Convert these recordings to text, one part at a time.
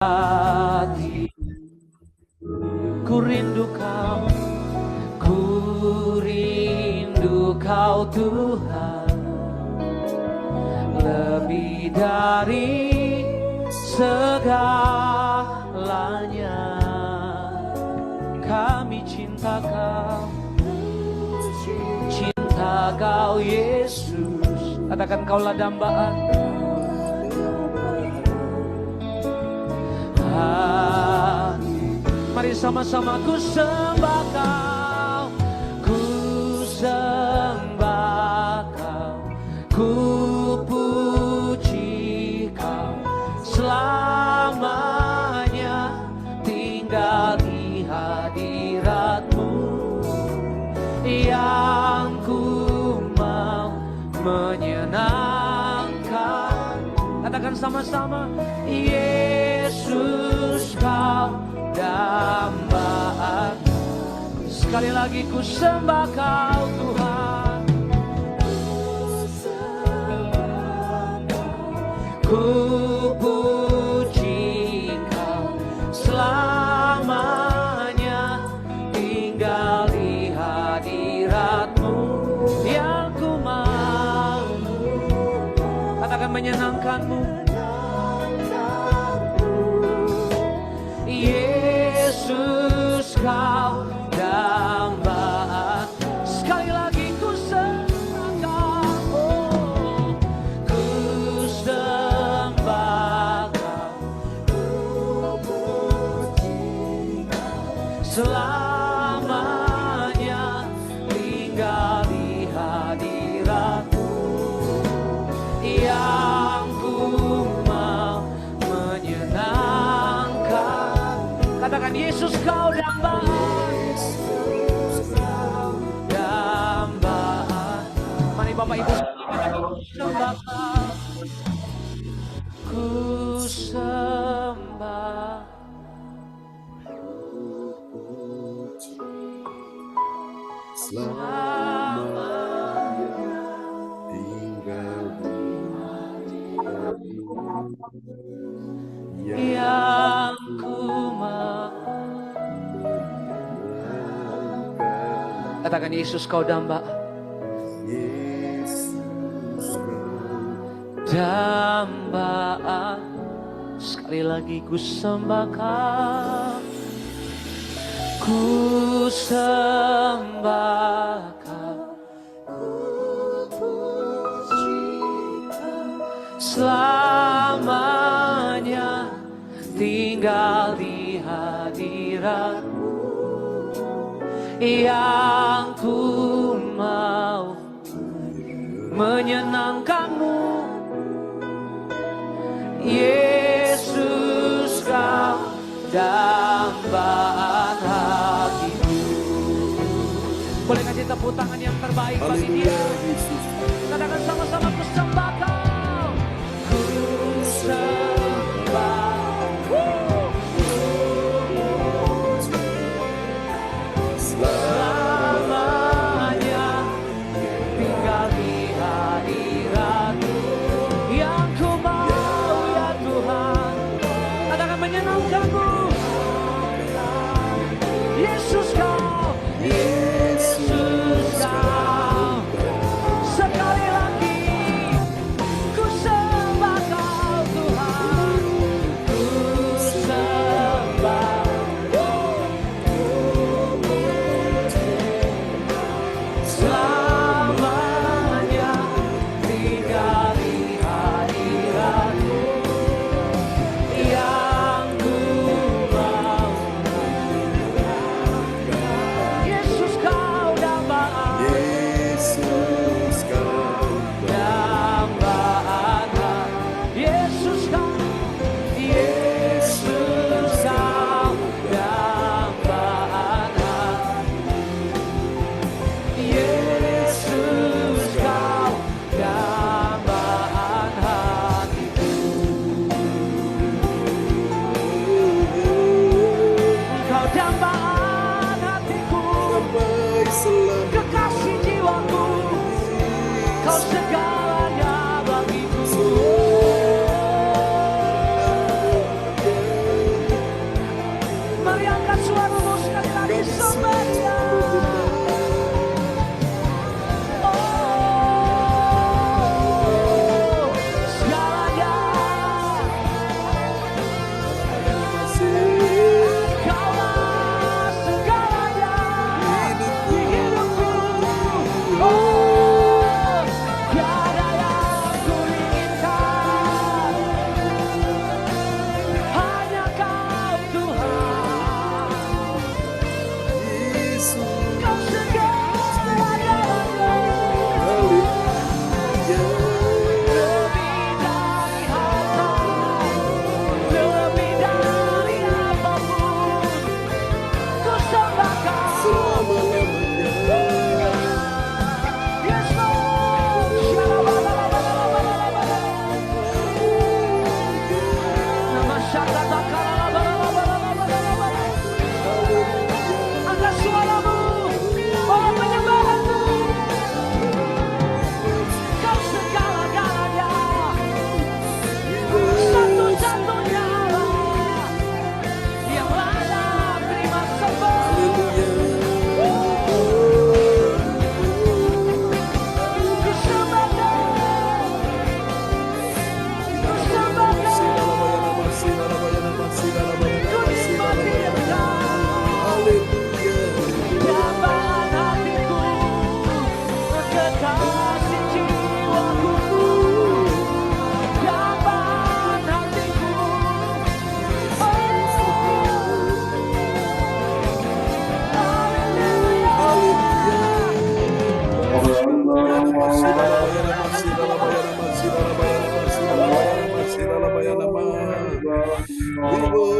hati. Ku rindu kau Tuhan, lebih dari segalanya. Kami cinta kau Yesus. Katakan kaulah dambaan. Mari sama-sama ku sembah kau, ku sembah kau, ku puji kau selamanya, tinggal di hadirat-Mu yang ku mau menyenangkan. Katakan sama-sama, Yesus kau dambaan. Sekali lagi ku sembah kau Tuhan, ku puji kau selamanya, tinggal di hadirat-Mu yang ku mau. Katakan menyenangkan-Mu, Yesus kau dambaan. Sekali lagi ku sembah kau, ku sembah kau, ku puji kau selamanya, tinggal di hadirat-Mu yang ku mau menyenangkan. Katakan Yesus kau dambaan, dambaan. Mari Bapak Ibu sembah kau, ku sembah. Selamanya tinggal di hadirat-Mu yang ku mau. Katakan Yesus kau dambaan, dambaan. Sekali lagi ku sembah kau, ku sembah kau, ku puji kau selamanya, tinggal di hadirat-Mu yang ku mau menyenangkan-Mu. Yesus kau dambaan hatiku. Boleh kasih tepuk tangan yang terbaik bagi Dia. Katakan sama-sama, ku sembah kau, ku sembah. Selamanya tinggal di hadirat-Mu yang ku mau ya Tuhan. Katakan menyenangkan-Mu, Yesus kau, Yesus kau. Sekali lagi ku sembah kau Tuhan, ku sembah. Selamanya tinggal di hadirat-Mu yang ku mau.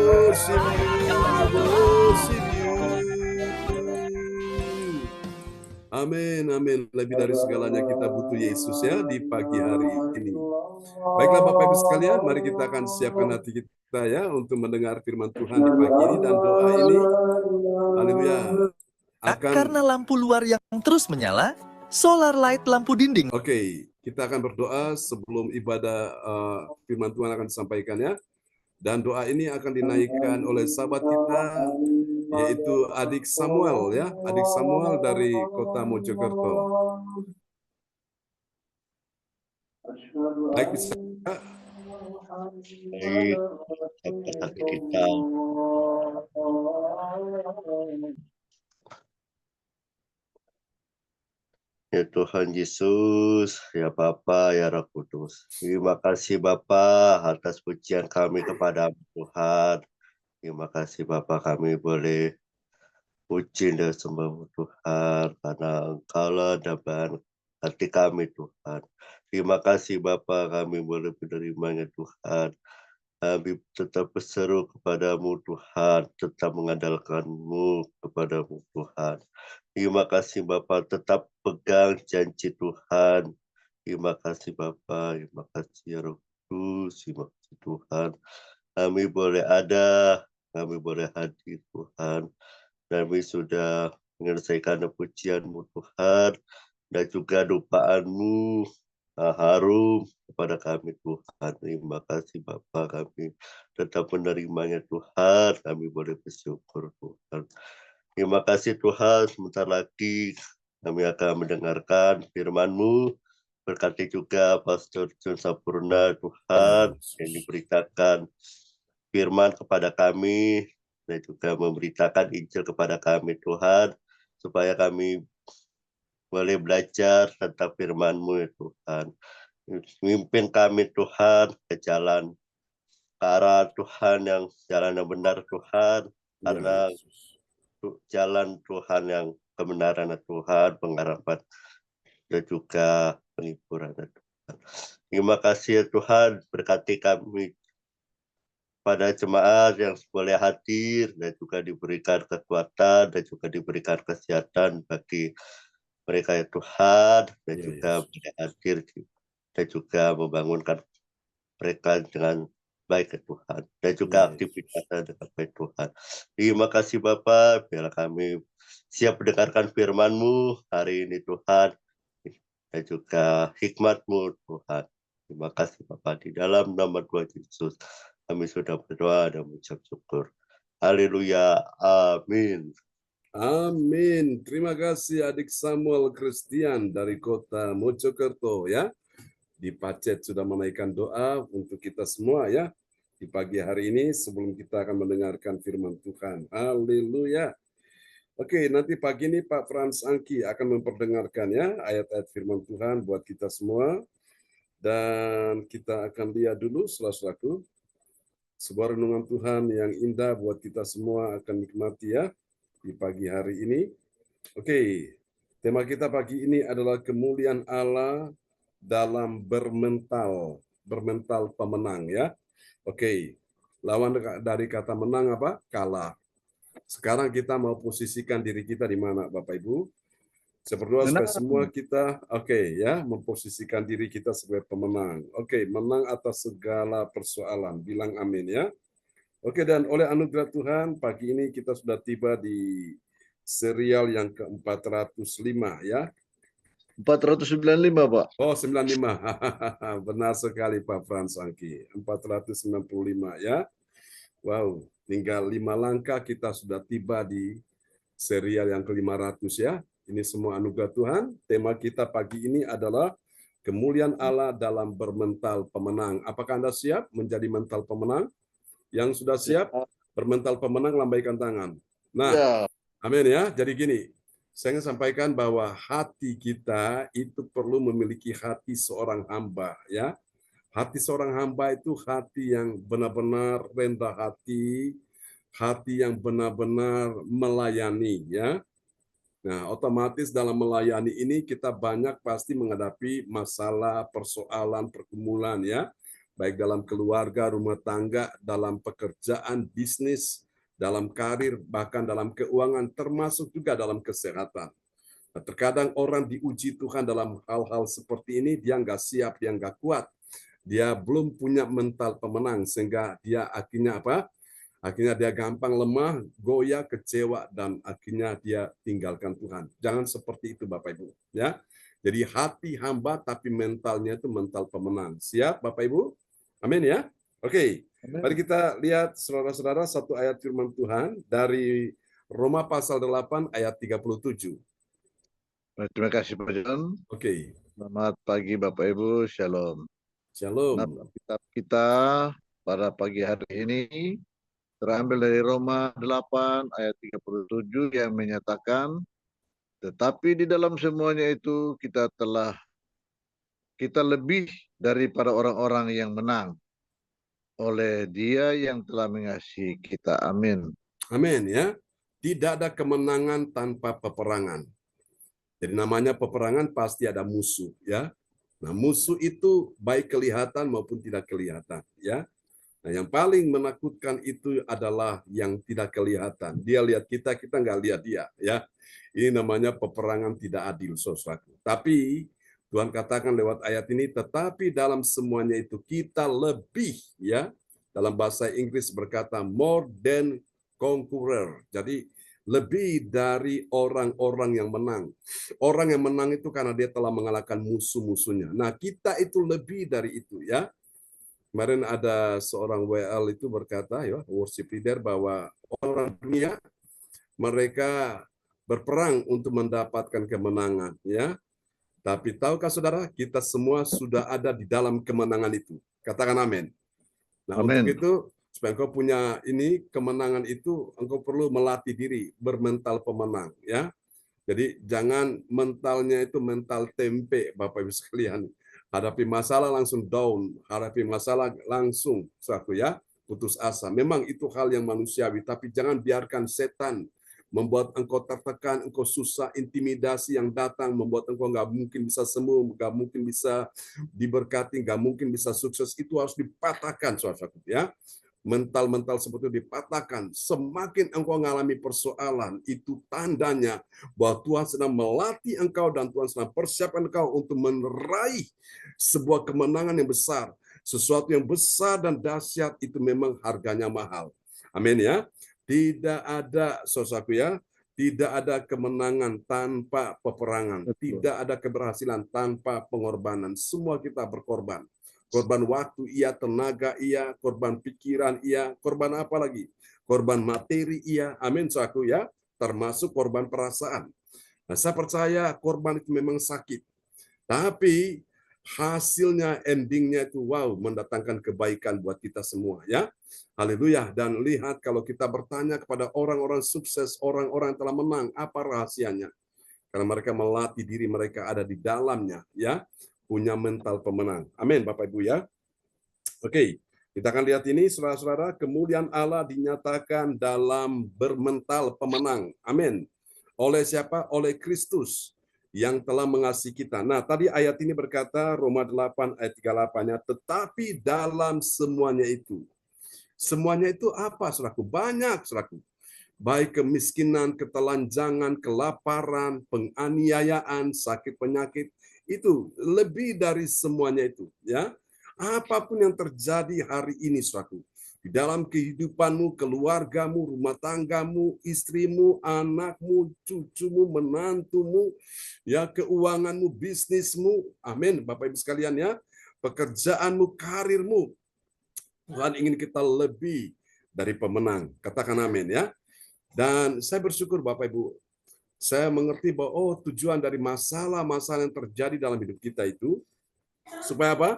worship Hanya you, hanya I untuk Tuhan. worship you. Amin, amin. Lebih dari segalanya kita butuh Yesus ya di pagi hari ini. Baiklah Bapak Ibu sekalian, mari kita akan siapkan hati kita ya untuk mendengar firman Tuhan di pagi ini, dan doa ini, haleluya, akan Karena lampu luar yang terus menyala, solar light lampu dinding. Oke, kita akan berdoa sebelum ibadah firman Tuhan akan disampaikan ya. Dan doa ini akan dinaikkan oleh sahabat kita, yaitu adik Samuel ya, adik Samuel dari kota Mojokerto. Baik, bisa. Baik, angkat hati kita. Ya Tuhan Yesus, ya Bapa, ya Roh Kudus. Terima kasih Bapa atas pujian kami kepada Tuhan. Terima kasih Bapa, kami boleh puji dan sembah Tuhan karena Engkaulah damai hati kami Tuhan. Terima kasih Bapa, kami boleh menerimanya Tuhan. Kami tetap berseru kepadamu Tuhan, tetap mengandalkanmu kepadamu Tuhan. Terima kasih Bapa, tetap pegang janji Tuhan. Terima kasih Bapa, terima kasih ya Roh Kudus, terima kasih Tuhan. Kami boleh ada, kami boleh hadir Tuhan. Kami sudah menyelesaikan pujian-Mu Tuhan, dan juga doa-Mu harum kepada kami Tuhan. Terima kasih Bapa, kami tetap menerimanya Tuhan, kami boleh bersyukur Tuhan. Terima kasih Tuhan, sebentar lagi kami akan mendengarkan firman-Mu. Berkati juga Pastor John Sampurna Tuhan yang diberitakan firman kepada kami, dan juga memberitakan Injil kepada kami Tuhan, supaya kami boleh belajar tentang firman-Mu ya Tuhan. Mimpin kami Tuhan ke jalan, ke arah Tuhan yang jalan yang benar Tuhan, karena jalan Tuhan yang kebenaran Tuhan, pengharapan dan juga penghiburan Tuhan. Terima kasih ya Tuhan, berkati kami pada jemaat yang boleh hadir, dan juga diberikan kekuatan dan juga diberikan kesehatan bagi mereka ya Tuhan, dan juga boleh hadir dan juga membangunkan mereka dengan baik ya Tuhan, dan juga aktivitasnya dengan baik Tuhan. Terima kasih Bapak, biarlah kami siap mendengarkan firman-Mu hari ini Tuhan, dan juga hikmat-Mu Tuhan. Terima kasih Bapak, di dalam nama Tuhan Yesus kami sudah berdoa dan mengucap syukur. Haleluya, amin. Amin. Terima kasih adik Samuel Christian dari kota Mojokerto ya. Di Pacet sudah menaikkan doa untuk kita semua ya. Di pagi hari ini sebelum kita akan mendengarkan firman Tuhan. Haleluya. Oke, nanti pagi ini Pak Frans Angki akan memperdengarkan ya ayat-ayat firman Tuhan buat kita semua. Dan kita akan lihat dulu saudara-saudaraku, sebuah renungan Tuhan yang indah buat kita semua akan nikmati ya di pagi hari ini. Oke, tema kita pagi ini adalah kemuliaan Allah dalam bermental pemenang ya. Oke, lawan dari kata menang apa? Kalah. Sekarang kita mau posisikan diri kita di mana Bapak Ibu? Saya berdoa supaya semua kita ya, memposisikan diri kita sebagai pemenang. Oke, menang atas segala persoalan. Bilang amin ya. Oke, dan oleh anugerah Tuhan, pagi ini kita sudah tiba di serial yang ke-405 ya. 495, Pak. Oh, 95. Benar sekali Pak Frans Angki. 495 ya. Wow, tinggal 5 langkah kita sudah tiba di serial yang ke-500 ya. Ini semua anugerah Tuhan. Tema kita pagi ini adalah kemuliaan Allah dalam bermental pemenang. Apakah Anda siap menjadi mental pemenang? Yang sudah siap bermental pemenang, lambaikan tangan. Nah, Ya. amin ya. Jadi gini, saya ingin sampaikan bahwa hati kita itu perlu memiliki hati seorang hamba ya. Hati seorang hamba itu hati yang benar-benar rendah hati, hati yang benar-benar melayani ya. Nah, otomatis dalam melayani ini kita banyak pasti menghadapi masalah, persoalan, pergumulan ya. baik dalam keluarga, rumah tangga, dalam pekerjaan, bisnis, dalam karir, bahkan dalam keuangan, termasuk juga dalam kesehatan. Nah, terkadang orang diuji Tuhan dalam hal-hal seperti ini, dia nggak siap, dia nggak kuat. Dia belum punya mental pemenang, sehingga dia akhirnya apa? Akhirnya dia gampang lemah, goyah, kecewa, dan akhirnya dia tinggalkan Tuhan. Jangan seperti itu Bapak Ibu. Ya, jadi hati hamba tapi mentalnya itu mental pemenang. Siap Bapak Ibu? Amin ya. Oke, mari kita lihat saudara-saudara satu ayat firman Tuhan dari Roma pasal 8 ayat 37. Terima kasih Pak John. Oke, Selamat pagi Bapak Ibu, Shalom. shalom. Nah, kitab kita pada pagi hari ini terambil dari Roma 8 ayat 37 yang menyatakan, tetapi di dalam semuanya itu kita lebih daripada orang-orang yang menang oleh Dia yang telah mengasihi kita. Amin. Amin ya. Tidak ada kemenangan tanpa peperangan. Jadi namanya peperangan pasti ada musuh ya. Nah, musuh itu baik kelihatan maupun tidak kelihatan ya. Nah, yang paling menakutkan itu adalah yang tidak kelihatan. Dia lihat kita, kita nggak lihat dia ya. Ini namanya peperangan tidak adil, saudaraku. Tapi Tuhan katakan lewat ayat ini, tetapi dalam semuanya itu kita lebih ya. Dalam bahasa Inggris berkata more than conqueror. Jadi lebih dari orang-orang yang menang. Orang yang menang itu karena dia telah mengalahkan musuh-musuhnya. Nah, kita itu lebih dari itu ya. Kemarin ada seorang WL itu berkata, ya, worship leader, bahwa orang dunia mereka berperang untuk mendapatkan kemenangan, ya. Tapi tahukah saudara, kita semua sudah ada di dalam kemenangan itu. Katakan amin. Nah, Amin. untuk itu, supaya engkau punya ini kemenangan itu, engkau perlu melatih diri bermental pemenang, ya. Jadi jangan mentalnya itu mental tempe, Bapak Ibu sekalian. Hadapi masalah langsung down, hadapi masalah langsung ya, putus asa. Memang itu hal yang manusiawi, tapi jangan biarkan setan membuat engkau tertekan, engkau susah, intimidasi yang datang membuat engkau nggak mungkin bisa sembuh, nggak mungkin bisa diberkati, nggak mungkin bisa sukses. Itu harus dipatahkan, saudara-saudara ya. Mental-mental seperti itu dipatahkan. Semakin engkau mengalami persoalan, itu tandanya bahwa Tuhan sedang melatih engkau dan Tuhan sedang persiapkan engkau untuk meraih sebuah kemenangan yang besar. Sesuatu yang besar dan dahsyat itu memang harganya mahal. Amin ya. Tidak ada, saudaraku ya, tidak ada kemenangan tanpa peperangan. Tidak ada keberhasilan tanpa pengorbanan. Semua kita berkorban. Korban waktu iya, tenaga iya, korban pikiran iya, korban apa lagi? Korban materi iya, amin saudaraku ya, termasuk korban perasaan. Nah, saya percaya korban itu memang sakit, tapi hasilnya, endingnya itu wow, mendatangkan kebaikan buat kita semua ya. Haleluya. Dan lihat kalau kita bertanya kepada orang-orang sukses, orang-orang yang telah menang, apa rahasianya? Karena mereka melatih diri mereka ada di dalamnya ya. Punya mental pemenang. Amin, Bapak Ibu ya. Oke, kita akan lihat ini, saudara-saudara. Kemuliaan Allah dinyatakan dalam bermental pemenang. Amin. Oleh siapa? Oleh Kristus yang telah mengasihi kita. Nah, tadi ayat ini berkata, Roma 8 ayat 38-nya, tetapi dalam semuanya itu. Semuanya itu apa, saudaraku? Banyak, saudaraku. Baik kemiskinan, ketelanjangan, kelaparan, penganiayaan, sakit penyakit, itu lebih dari semuanya itu ya. Apapun yang terjadi hari ini saudaraku, di dalam kehidupanmu, keluargamu, rumah tanggamu, istrimu, anakmu, cucumu, menantumu, ya, keuanganmu, bisnismu, amin Bapak Ibu sekalian ya, pekerjaanmu, karirmu, Tuhan ingin kita lebih dari pemenang. Katakan amin ya. Dan saya bersyukur Bapak Ibu, saya mengerti bahwa tujuan dari masalah-masalah yang terjadi dalam hidup kita itu, supaya apa?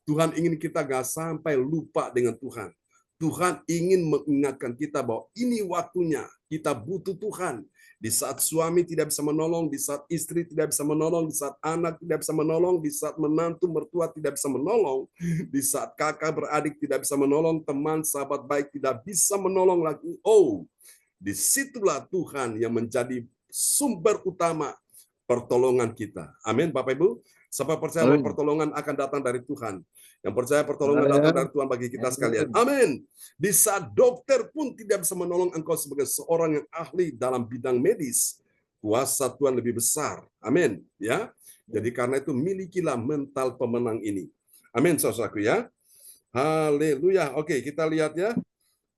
Tuhan ingin kita gak sampai lupa dengan Tuhan. Tuhan ingin mengingatkan kita bahwa ini waktunya, kita butuh Tuhan. Di saat suami tidak bisa menolong, di saat istri tidak bisa menolong, di saat anak tidak bisa menolong, di saat menantu mertua tidak bisa menolong, di saat kakak beradik tidak bisa menolong, teman, sahabat baik tidak bisa menolong lagi. Oh, disitulah Tuhan yang menjadi sumber utama pertolongan kita. Amin, Bapak Ibu. Siapa percaya bahwa Amin. pertolongan akan datang dari Tuhan. Yang percaya pertolongan Saya. datang dari Tuhan bagi kita sekalian. Amin. Di saat dokter pun tidak bisa menolong engkau sebagai seorang yang ahli dalam bidang medis, kuasa Tuhan lebih besar. Amin. Ya. Jadi karena itu milikilah mental pemenang ini. Amin, saudaraku ya. Haleluya. Oke, kita lihat ya.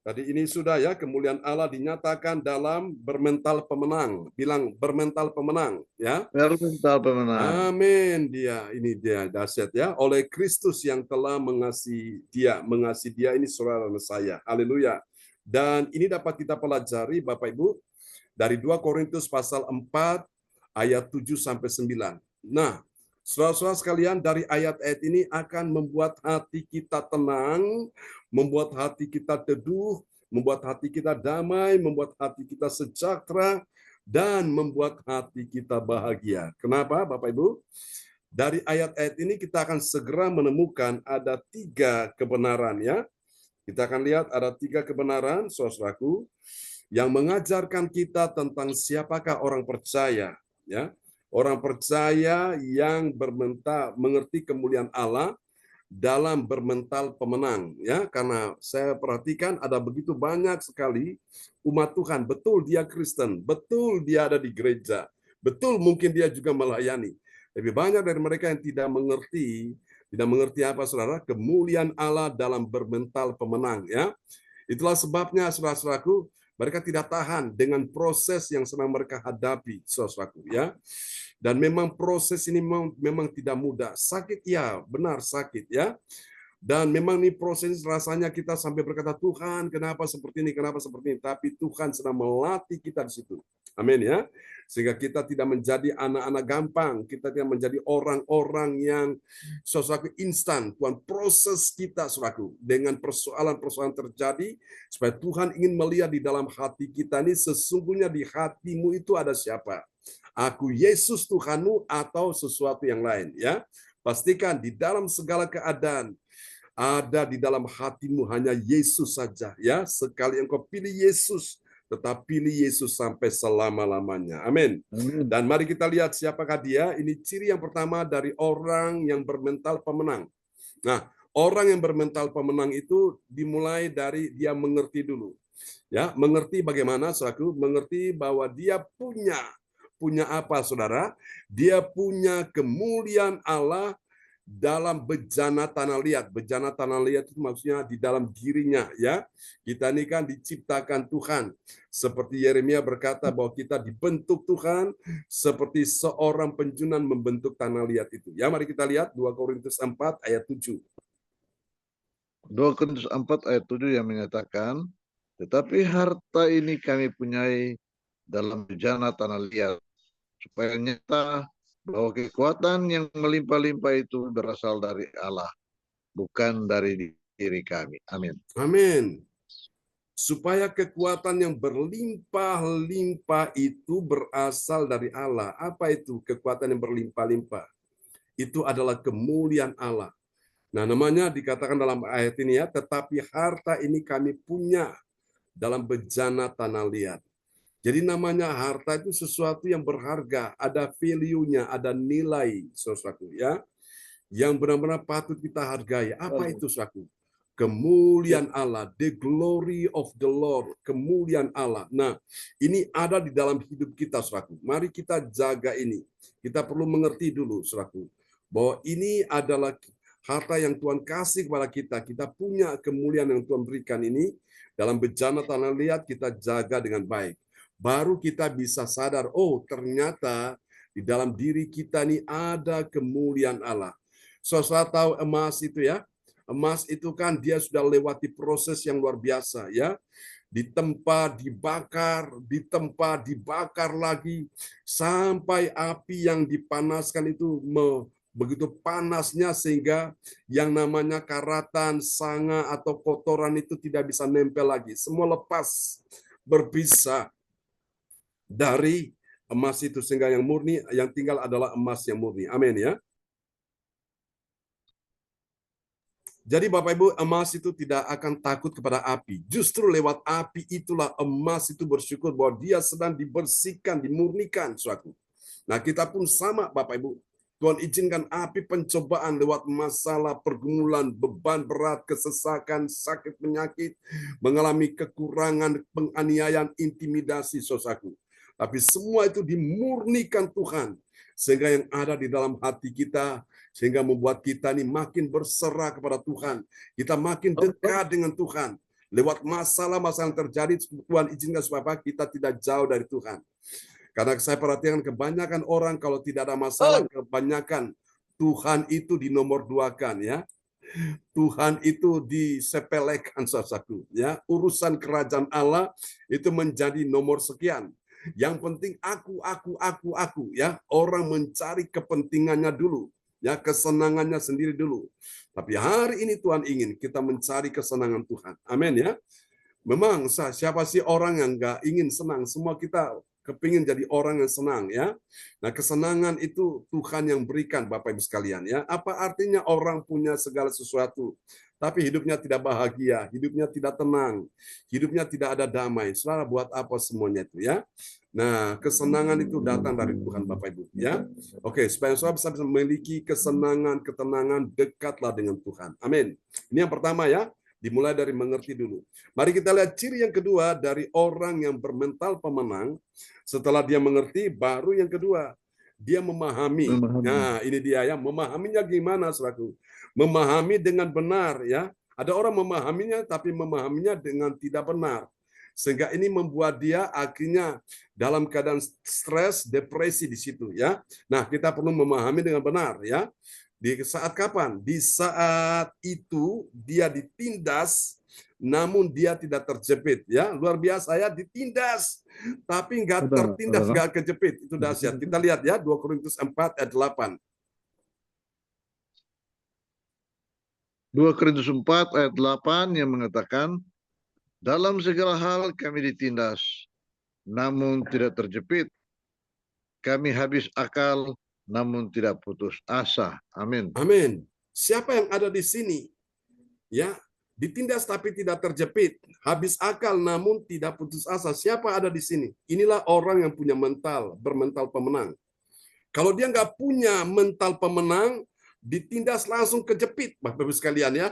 Tadi ini sudah ya, kemuliaan Allah dinyatakan dalam bermental pemenang. Bilang bermental pemenang ya. Bermental pemenang. Amin. Ini dia dahsyat ya. Oleh Kristus yang telah mengasihi dia ini saudara saya. Haleluya. Dan ini dapat kita pelajari Bapak Ibu dari 2 Korintus pasal 4 ayat 7 sampai 9. Nah, saudara-saudara sekalian, dari ayat-ayat ini akan membuat hati kita tenang, membuat hati kita teduh, membuat hati kita damai, membuat hati kita sejahtera, dan membuat hati kita bahagia. Kenapa, Bapak Ibu? Dari ayat-ayat ini kita akan segera menemukan ada 3 kebenaran ya. Kita akan lihat ada 3 kebenaran, saudaraku, yang mengajarkan kita tentang siapakah orang percaya ya. Orang percaya yang mengerti kemuliaan Allah dalam bermental pemenang ya, karena saya perhatikan ada begitu banyak sekali umat Tuhan, betul dia Kristen, betul dia ada di gereja, betul mungkin dia juga melayani. Lebih banyak dari mereka yang tidak mengerti apa saudara, kemuliaan Allah dalam bermental pemenang ya. Itulah sebabnya saudara-saudaraku, mereka tidak tahan dengan proses yang sedang mereka hadapi, saudaraku ya. Dan memang proses ini memang tidak mudah. Sakit ya, benar sakit ya. Dan memang ini proses rasanya kita sampai berkata, Tuhan kenapa seperti ini, kenapa seperti ini. Tapi Tuhan sedang melatih kita di situ. Amin ya. Sehingga kita tidak menjadi anak-anak gampang. Kita tidak menjadi orang-orang yang saudaraku instan. Tuhan proses kita saudaraku. Dengan persoalan-persoalan terjadi. Supaya Tuhan ingin melihat di dalam hati kita ini sesungguhnya di hatimu itu ada siapa. Aku Yesus Tuhanmu atau sesuatu yang lain ya. Pastikan di dalam segala keadaan ada di dalam hatimu hanya Yesus saja ya. Sekali engkau pilih Yesus, tetap pilih Yesus sampai selama-lamanya. Amin. Dan mari kita lihat siapakah dia. Ini ciri yang pertama dari orang yang bermental pemenang. Nah, orang yang bermental pemenang itu dimulai dari dia mengerti dulu. Ya, mengerti bagaimana saudaraku? Mengerti bahwa dia punya apa saudara? Dia punya kemuliaan Allah dalam bejana tanah liat. Bejana tanah liat itu maksudnya di dalam dirinya ya. Kita ini kan diciptakan Tuhan. Seperti Yeremia berkata bahwa kita dibentuk Tuhan seperti seorang penjunan membentuk tanah liat itu. Ya, mari kita lihat 2 Korintus 4 ayat 7. 2 Korintus 4 ayat 7 yang menyatakan, tetapi harta ini kami punyai dalam bejana tanah liat, supaya nyata bahwa kekuatan yang melimpah-limpah itu berasal dari Allah, bukan dari diri kami. Amin. Amin. Supaya kekuatan yang berlimpah-limpah itu berasal dari Allah. Apa itu kekuatan yang berlimpah-limpah? Itu adalah kemuliaan Allah. Nah, namanya dikatakan dalam ayat ini ya, tetapi harta ini kami punya dalam bejana tanah liat. Jadi namanya harta itu sesuatu yang berharga, ada value-nya, ada nilai, saudaraku ya, yang benar-benar patut kita hargai. Apa itu, saudaraku? Kemuliaan Allah, the glory of the Lord, kemuliaan Allah. Nah, ini ada di dalam hidup kita, saudaraku. Mari kita jaga ini. Kita perlu mengerti dulu, saudaraku, bahwa ini adalah harta yang Tuhan kasih kepada kita. Kita punya kemuliaan yang Tuhan berikan ini dalam bejana tanah liat, kita jaga dengan baik. Baru kita bisa sadar, oh ternyata di dalam diri kita ini ada kemuliaan Allah. Saudara tahu emas itu ya, emas itu kan dia sudah lewati proses yang luar biasa ya. Ditempa, dibakar lagi, sampai api yang dipanaskan itu begitu panasnya sehingga yang namanya karatan, sanga, atau kotoran itu tidak bisa nempel lagi. Semua lepas, berpisah dari emas itu sehingga yang murni yang tinggal adalah emas yang murni. Amin ya. Jadi Bapak Ibu, emas itu tidak akan takut kepada api. Justru lewat api itulah emas itu bersyukur bahwa dia sedang dibersihkan, dimurnikan, suatu. Nah, kita pun sama Bapak Ibu. Tuhan izinkan api pencobaan lewat masalah, pergumulan, beban berat, kesesakan, sakit penyakit, mengalami kekurangan, penganiayaan, intimidasi, saudaraku. Tapi semua itu dimurnikan Tuhan. Sehingga yang ada di dalam hati kita, sehingga membuat kita ini makin berserah kepada Tuhan. Kita makin dekat dengan Tuhan. Lewat masalah-masalah yang terjadi, Tuhan izinkan supaya kita tidak jauh dari Tuhan. Karena saya perhatikan kebanyakan orang kalau tidak ada masalah, kebanyakan Tuhan itu dinomor duakan ya. Tuhan itu disepelekan saudaraku ya. Urusan kerajaan Allah itu menjadi nomor sekian. Yang penting aku ya. Orang mencari kepentingannya dulu, ya, kesenangannya sendiri dulu. Tapi hari ini Tuhan ingin kita mencari kesenangan Tuhan. Amin ya. Memang siapa sih orang yang nggak ingin senang? Semua kita kepingin jadi orang yang senang ya. Nah, kesenangan itu Tuhan yang berikan Bapak Ibu sekalian ya. Apa artinya orang punya segala sesuatu tapi hidupnya tidak bahagia, hidupnya tidak tenang, hidupnya tidak ada damai? Saudara, buat apa semuanya itu ya? Nah, kesenangan itu datang dari Tuhan Bapak Ibu ya. Oke, supaya saudara bisa memiliki kesenangan, ketenangan, dekatlah dengan Tuhan. Amin. Ini yang pertama ya. Dimulai dari mengerti dulu. Mari kita lihat ciri yang kedua dari orang yang bermental pemenang. Setelah dia mengerti, baru yang kedua, dia memahami. Nah, ini dia ya, memahaminya gimana, saudaraku? Memahami dengan benar ya. Ada orang memahaminya, tapi memahaminya dengan tidak benar. Sehingga ini membuat dia akhirnya dalam keadaan stres, depresi di situ ya. Nah, kita perlu memahami dengan benar ya. Di saat kapan? Di saat itu dia ditindas, namun dia tidak terjepit. Ya, luar biasa ya, ditindas, tapi nggak tertindas, nggak kejepit. Itu dahsyat. Kita lihat ya, 2 Korintus 4 ayat 8. 2 Korintus 4 ayat 8 yang mengatakan, dalam segala hal kami ditindas, namun tidak terjepit. Kami habis akal, namun tidak putus asa. Amin. Amin. Siapa yang ada di sini? Ya, ditindas tapi tidak terjepit, habis akal namun tidak putus asa. Siapa ada di sini? Inilah orang yang punya bermental pemenang. Kalau dia nggak punya mental pemenang, ditindas langsung kejepit, Bapak Ibu sekalian ya.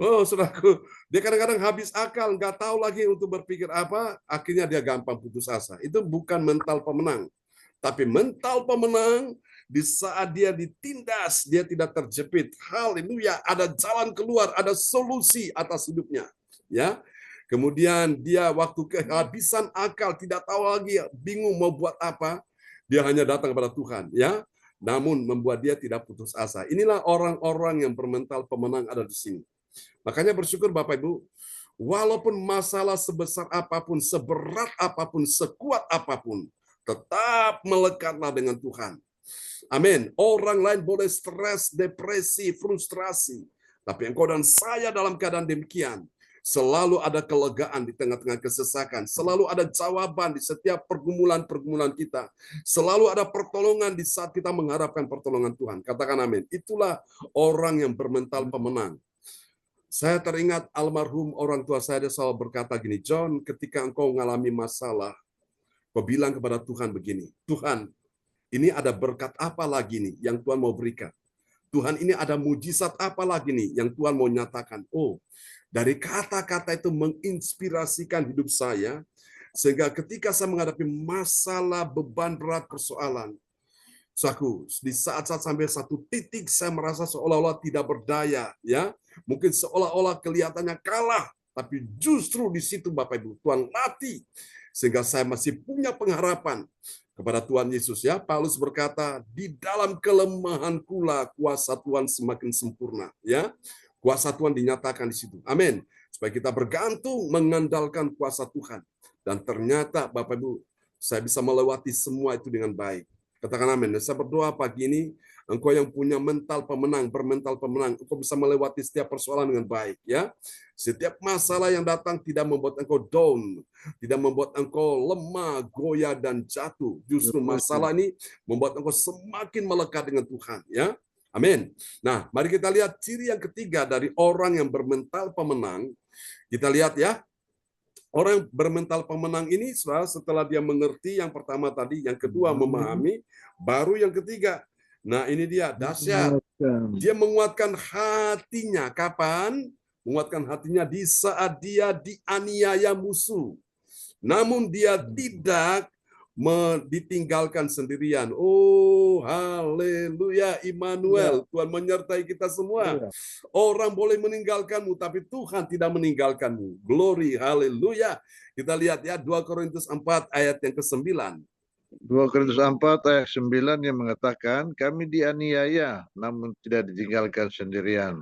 Oh, saudaraku, dia kadang-kadang habis akal, nggak tahu lagi untuk berpikir apa, akhirnya dia gampang putus asa. Itu bukan mental pemenang. Tapi mental pemenang, di saat dia ditindas, dia tidak terjepit. Haleluya, ada jalan keluar, ada solusi atas hidupnya. Ya. Kemudian dia waktu kehabisan akal, tidak tahu lagi, bingung mau buat apa, dia hanya datang kepada Tuhan. Ya. Namun membuat dia tidak putus asa. Inilah orang-orang yang bermental pemenang ada di sini. Makanya bersyukur Bapak Ibu, walaupun masalah sebesar apapun, seberat apapun, sekuat apapun, tetap melekatlah dengan Tuhan. Amin. Orang lain boleh stres, depresi, frustrasi. Tapi engkau dan saya dalam keadaan demikian. Selalu ada kelegaan di tengah-tengah kesesakan. Selalu ada jawaban di setiap pergumulan-pergumulan kita. Selalu ada pertolongan di saat kita mengharapkan pertolongan Tuhan. Katakan amin. Itulah orang yang bermental pemenang. Saya teringat almarhum orang tua saya, dia selalu berkata gini, John, ketika engkau mengalami masalah, kau bilang kepada Tuhan begini, Tuhan, ini ada berkat apa lagi nih yang Tuhan mau berikan? Tuhan, ini ada mujizat apa lagi nih yang Tuhan mau nyatakan? Oh, dari kata-kata itu menginspirasikan hidup saya, sehingga ketika saya menghadapi masalah, beban berat, persoalan, di saat-saat sampai satu titik saya merasa seolah-olah tidak berdaya, ya, mungkin seolah-olah kelihatannya kalah, tapi justru di situ Bapak Ibu Tuhan latih sehingga saya masih punya pengharapan kepada Tuhan Yesus ya. Paulus berkata, di dalam kelemahanku lah kuasa Tuhan semakin sempurna ya. Kuasa Tuhan dinyatakan di situ. Amin. Supaya kita bergantung mengandalkan kuasa Tuhan. Dan ternyata Bapak Ibu, saya bisa melewati semua itu dengan baik. Katakan amin. Saya berdoa pagi ini, engkau yang punya mental pemenang, bermental pemenang, engkau bisa melewati setiap persoalan dengan baik. Ya, setiap masalah yang datang tidak membuat engkau down, tidak membuat engkau lemah, goyah dan jatuh. Justru masalah ini membuat engkau semakin melekat dengan Tuhan. Ya, amin. Nah, mari kita lihat ciri yang ketiga dari orang yang bermental pemenang. Kita lihat ya. Orang yang bermental pemenang ini setelah dia mengerti yang pertama tadi, yang kedua memahami, baru yang ketiga Nah, ini dia dahsyat. Dia menguatkan hatinya. Kapan? Menguatkan hatinya di saat dia dianiaya musuh. Namun dia tidak ditinggalkan sendirian. Oh, haleluya, Immanuel. Tuhan menyertai kita semua. Orang boleh meninggalkanmu, tapi Tuhan tidak meninggalkanmu. Glory, haleluya. Kita lihat ya, 2 Korintus 4 ayat yang ke-9. 2 Korintus 4 ayat 9 yang mengatakan, kami dianiaya namun tidak ditinggalkan sendirian.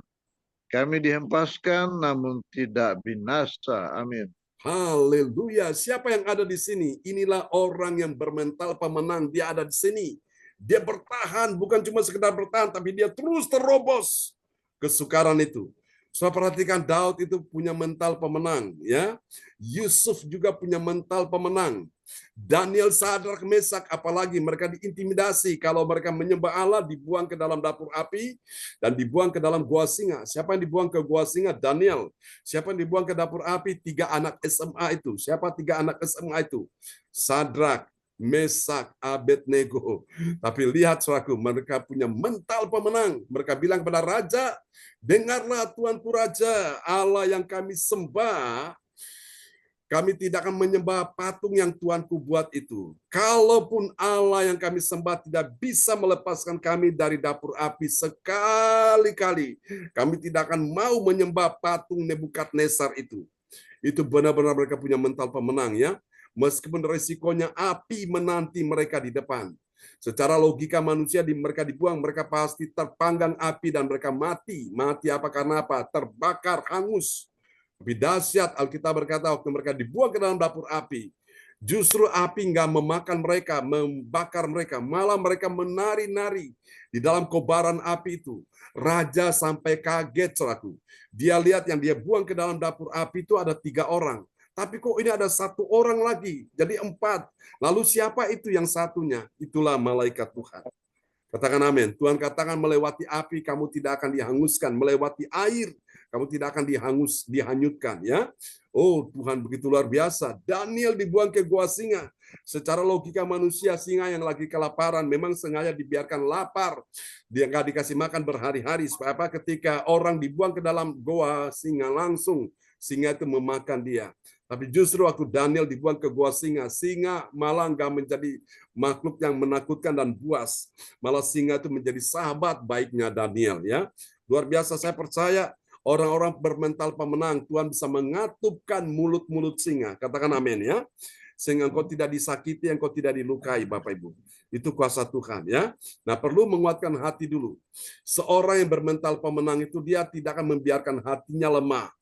Kami dihempaskan namun tidak binasa. Amin. Haleluya. Siapa yang ada di sini? Inilah orang yang bermental pemenang. Dia ada di sini. Dia bertahan, bukan cuma sekedar bertahan, tapi dia terus terobos kesukaran itu. So, perhatikan Daud itu punya mental pemenang, ya. Yusuf juga punya mental pemenang. Daniel, Sadrak, Mesak, apalagi mereka diintimidasi kalau mereka menyembah Allah, dibuang ke dalam dapur api dan dibuang ke dalam gua singa. Siapa yang dibuang ke gua singa? Daniel. Siapa yang dibuang ke dapur api? 3 anak SMA itu. Siapa 3 anak SMA itu? Sadrak, Mesak, Abednego. Tapi lihat saudaraku, mereka punya mental pemenang. Mereka bilang kepada raja, dengarlah Tuanku Raja, Allah yang kami sembah, kami tidak akan menyembah patung yang Tuanku buat itu. Kalaupun Allah yang kami sembah tidak bisa melepaskan kami dari dapur api sekali-kali, kami tidak akan mau menyembah patung Nebukadnezar itu. Itu benar-benar mereka punya mental pemenang, ya. Meskipun resikonya api menanti mereka di depan. Secara logika manusia, mereka dibuang, mereka pasti terpanggang api dan mereka mati. Mati apa karena apa? Terbakar, hangus. Tapi dahsyat, Alkitab berkata waktu mereka dibuang ke dalam dapur api, justru api nggak memakan mereka, membakar mereka, malah mereka menari-nari di dalam kobaran api itu. Raja sampai kaget, saudaraku. Dia lihat yang dia buang ke dalam dapur api itu ada 3 orang. Tapi kok ini ada 1 orang lagi, jadi 4. Lalu siapa itu yang satunya? Itulah malaikat Tuhan. Katakan amin. Tuhan katakan melewati api kamu tidak akan dihanguskan, melewati air kamu tidak akan dihanyutkan, ya. Oh, Tuhan begitu luar biasa. Daniel dibuang ke gua singa. Secara logika manusia, singa yang lagi kelaparan memang sengaja dibiarkan lapar. Dia nggak dikasih makan berhari-hari. Supaya apa? Ketika orang dibuang ke dalam gua singa, langsung singa itu memakan dia. Tapi justru waktu Daniel dibuang ke gua singa, singa malah nggak menjadi makhluk yang menakutkan dan buas. Malah singa itu menjadi sahabat baiknya Daniel, ya. Luar biasa, saya percaya orang-orang bermental pemenang, Tuhan bisa mengatupkan mulut-mulut singa. Katakan amin, ya. Sehingga engkau tidak disakiti, engkau tidak dilukai, Bapak Ibu. Itu kuasa Tuhan, ya. Nah, perlu menguatkan hati dulu. Seorang yang bermental pemenang itu dia tidak akan membiarkan hatinya lemah.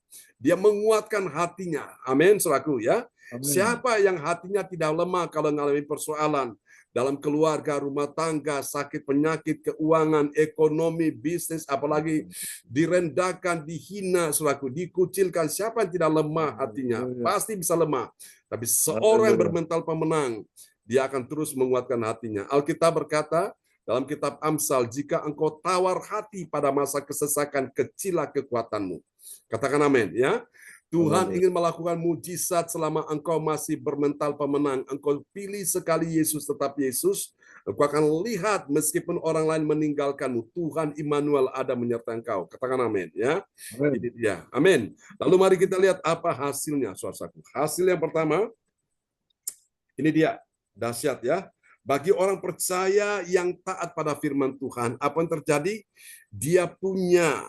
Dia menguatkan hatinya. Amin, saudaraku, ya. Amin. Siapa yang hatinya tidak lemah kalau mengalami persoalan dalam keluarga, rumah tangga, sakit, penyakit, keuangan, ekonomi, bisnis, apalagi direndahkan, dihina, saudaraku, dikucilkan. Siapa yang tidak lemah hatinya? Pasti bisa lemah. Tapi seorang yang bermental pemenang, dia akan terus menguatkan hatinya. Alkitab berkata dalam kitab Amsal, jika engkau tawar hati pada masa kesesakan, kecilah kekuatanmu. Katakan amin, ya. Tuhan ingin melakukan mujizat selama engkau masih bermental pemenang. Engkau pilih sekali Yesus, tetap Yesus. Engkau akan lihat meskipun orang lain meninggalkanmu, Tuhan Immanuel ada menyertai engkau. Katakan amin, ya. Amin. Ini dia. Amin. Lalu mari kita lihat apa hasilnya, saudaraku. Hasil yang pertama, ini dia. Dahsyat, ya. Bagi orang percaya yang taat pada firman Tuhan, apa yang terjadi? Dia punya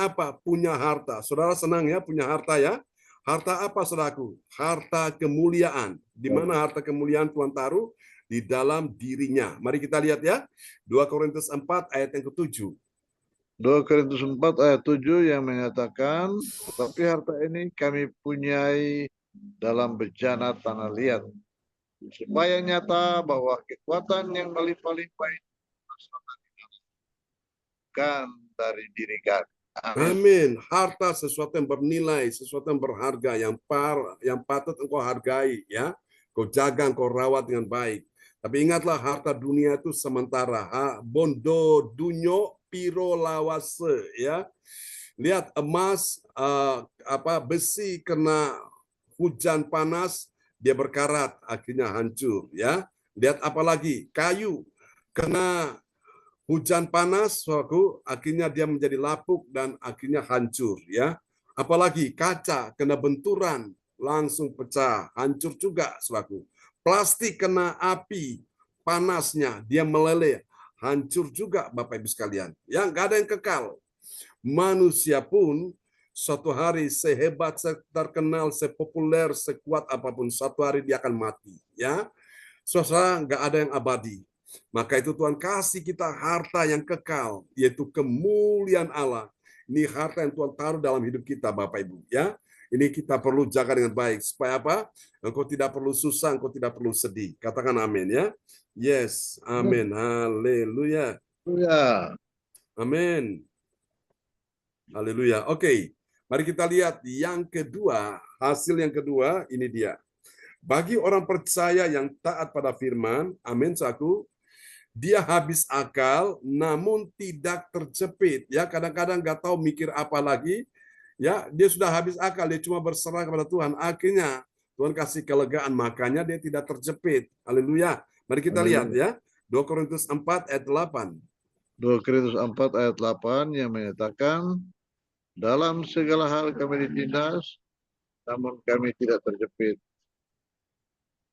apa? Punya harta. Saudara senang, ya, punya harta, ya. Harta apa, saudaraku? Harta kemuliaan. Di mana harta kemuliaan Tuhan taruh? Di dalam dirinya. Mari kita lihat, ya. 2 Korintus 4 ayat yang ke-7. 2 Korintus 4 ayat 7 yang menyatakan, tetapi harta ini kami punyai dalam bejana tanah liat, supaya nyata bahwa kekuatan yang melimpah-limpah itu bukan dari diri kami. Amin. Harta sesuatu yang bernilai, sesuatu yang berharga, yang patut engkau hargai, ya. Kau jaga, engkau rawat dengan baik. Tapi ingatlah, harta dunia itu sementara. Bondo dunyo piro lawase, ya. Lihat emas, besi kena hujan panas, dia berkarat, akhirnya hancur, ya. Lihat apa lagi? Kayu kena Hujan panas, saudaraku, akhirnya dia menjadi lapuk dan akhirnya hancur, ya. Apalagi kaca kena benturan, langsung pecah, hancur juga, saudaraku. Plastik kena api, panasnya dia meleleh, hancur juga, Bapak Ibu sekalian. Ya, nggak ada yang kekal. Manusia pun suatu hari sehebat, terkenal, sepopuler, sekuat apapun, suatu hari dia akan mati, ya. Saudara, nggak ada yang abadi. Maka itu Tuhan kasih kita harta yang kekal, yaitu kemuliaan Allah. Ini harta yang Tuhan taruh dalam hidup kita, Bapak Ibu, ya. Ini kita perlu jaga dengan baik. Supaya apa? Engkau tidak perlu susah, engkau tidak perlu sedih. Katakan amin, ya. Yes, amin. Haleluya. Ya. Amin. Haleluya. Oke, mari kita lihat yang kedua. Hasil yang kedua, ini dia. Bagi orang percaya yang taat pada firman, amin, saku, dia habis akal, namun tidak terjepit. Ya, kadang-kadang nggak tahu mikir apa lagi. Ya, dia sudah habis akal, dia cuma berserah kepada Tuhan. Akhirnya Tuhan kasih kelegaan, makanya dia tidak terjepit. Haleluya. Mari kita lihat ya. 2 Korintus 4 ayat 8. 2 Korintus 4 ayat 8 yang menyatakan, dalam segala hal kami ditindas, namun kami tidak terjepit.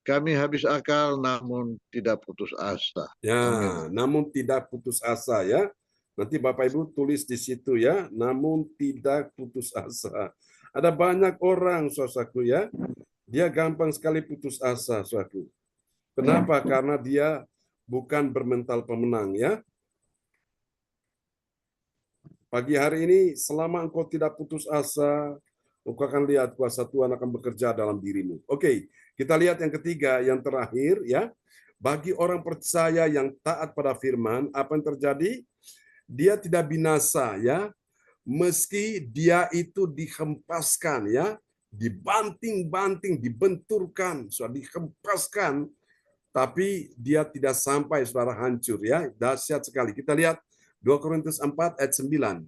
Kami habis akal, namun tidak putus asa. Ya, Amin. namun tidak putus asa, ya. Nanti Bapak Ibu tulis di situ, ya. Namun tidak putus asa. Ada banyak orang, saudaraku, ya. Dia gampang sekali putus asa, saudaraku. Kenapa? Karena dia bukan bermental pemenang, ya. Pagi hari ini, selama engkau tidak putus asa, engkau akan lihat kuasa Tuhan akan bekerja dalam dirimu. Oke, kita lihat yang ketiga, yang terakhir, ya. Bagi orang percaya yang taat pada firman, apa yang terjadi? Dia tidak binasa, ya. Meski dia itu dihempaskan, ya, dibanting-banting, dibenturkan, sudah dihempaskan, tapi dia tidak sampai saudara hancur, ya. Dahsyat sekali. Kita lihat 2 Korintus 4 ayat 9.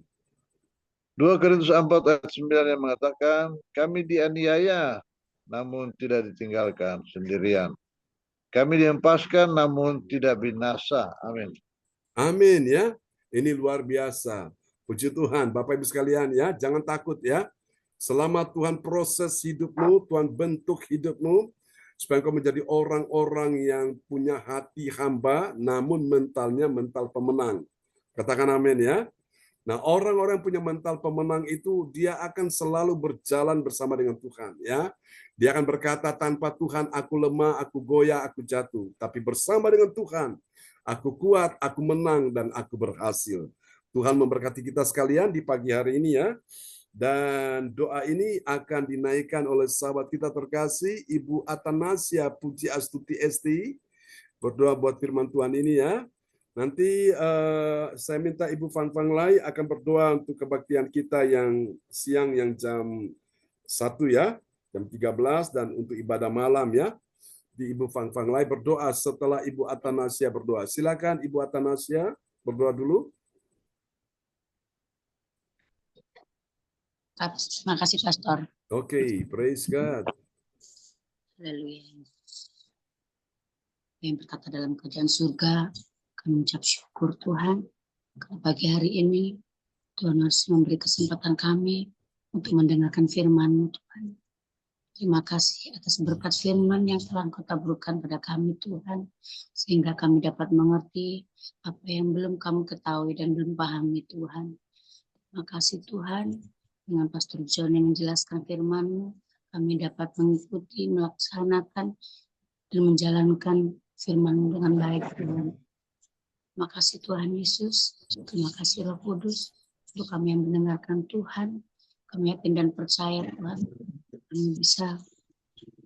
2 Korintus 4 ayat 9 yang mengatakan, kami dianiaya, namun tidak ditinggalkan sendirian. Kami dihempaskan, namun tidak binasa. Amin. Amin, ya. Ini luar biasa. Puji Tuhan, Bapak Ibu sekalian, ya, jangan takut, ya. Selama Tuhan proses hidupmu, Tuhan bentuk hidupmu, supaya engkau menjadi orang-orang yang punya hati hamba, namun mentalnya mental pemenang. Katakan amin, ya. Nah, orang-orang yang punya mental pemenang itu, dia akan selalu berjalan bersama dengan Tuhan, ya. Dia akan berkata, tanpa Tuhan aku lemah, aku goyah, aku jatuh. Tapi bersama dengan Tuhan, aku kuat, aku menang, dan aku berhasil. Tuhan memberkati kita sekalian di pagi hari ini, ya. Dan doa ini akan dinaikkan oleh sahabat kita terkasih, Ibu Atanasia Puji Astuti Esti. Berdoa buat firman Tuhan ini, ya. Nanti saya minta Ibu Fang Fang Lai akan berdoa untuk kebaktian kita yang siang, yang jam 1, ya, jam 13, dan untuk ibadah malam, ya. Di Ibu Fang Fang Lai berdoa setelah Ibu Atanasia berdoa. Silakan Ibu Atanasia berdoa dulu. Terima kasih, Pastor. Oke, praise God. Haleluya. Yang berkata dalam kerajaan surga, kami mengucap syukur Tuhan. Karena pagi hari ini, Tuhan masih memberi kesempatan kami untuk mendengarkan firman-Mu, Tuhan. Terima kasih atas berkat firman yang telah Engkau taburkan pada kami, Tuhan. Sehingga kami dapat mengerti apa yang belum kami ketahui dan belum pahami, Tuhan. Terima kasih, Tuhan. Dengan Pastor John yang menjelaskan firman-Mu, kami dapat mengikuti, melaksanakan, dan menjalankan firman-Mu dengan baik, Tuhan. Terima kasih Tuhan Yesus, terima kasih Roh Kudus, untuk kami yang mendengarkan Tuhan, kami yakin dan percaya Tuhan, kami bisa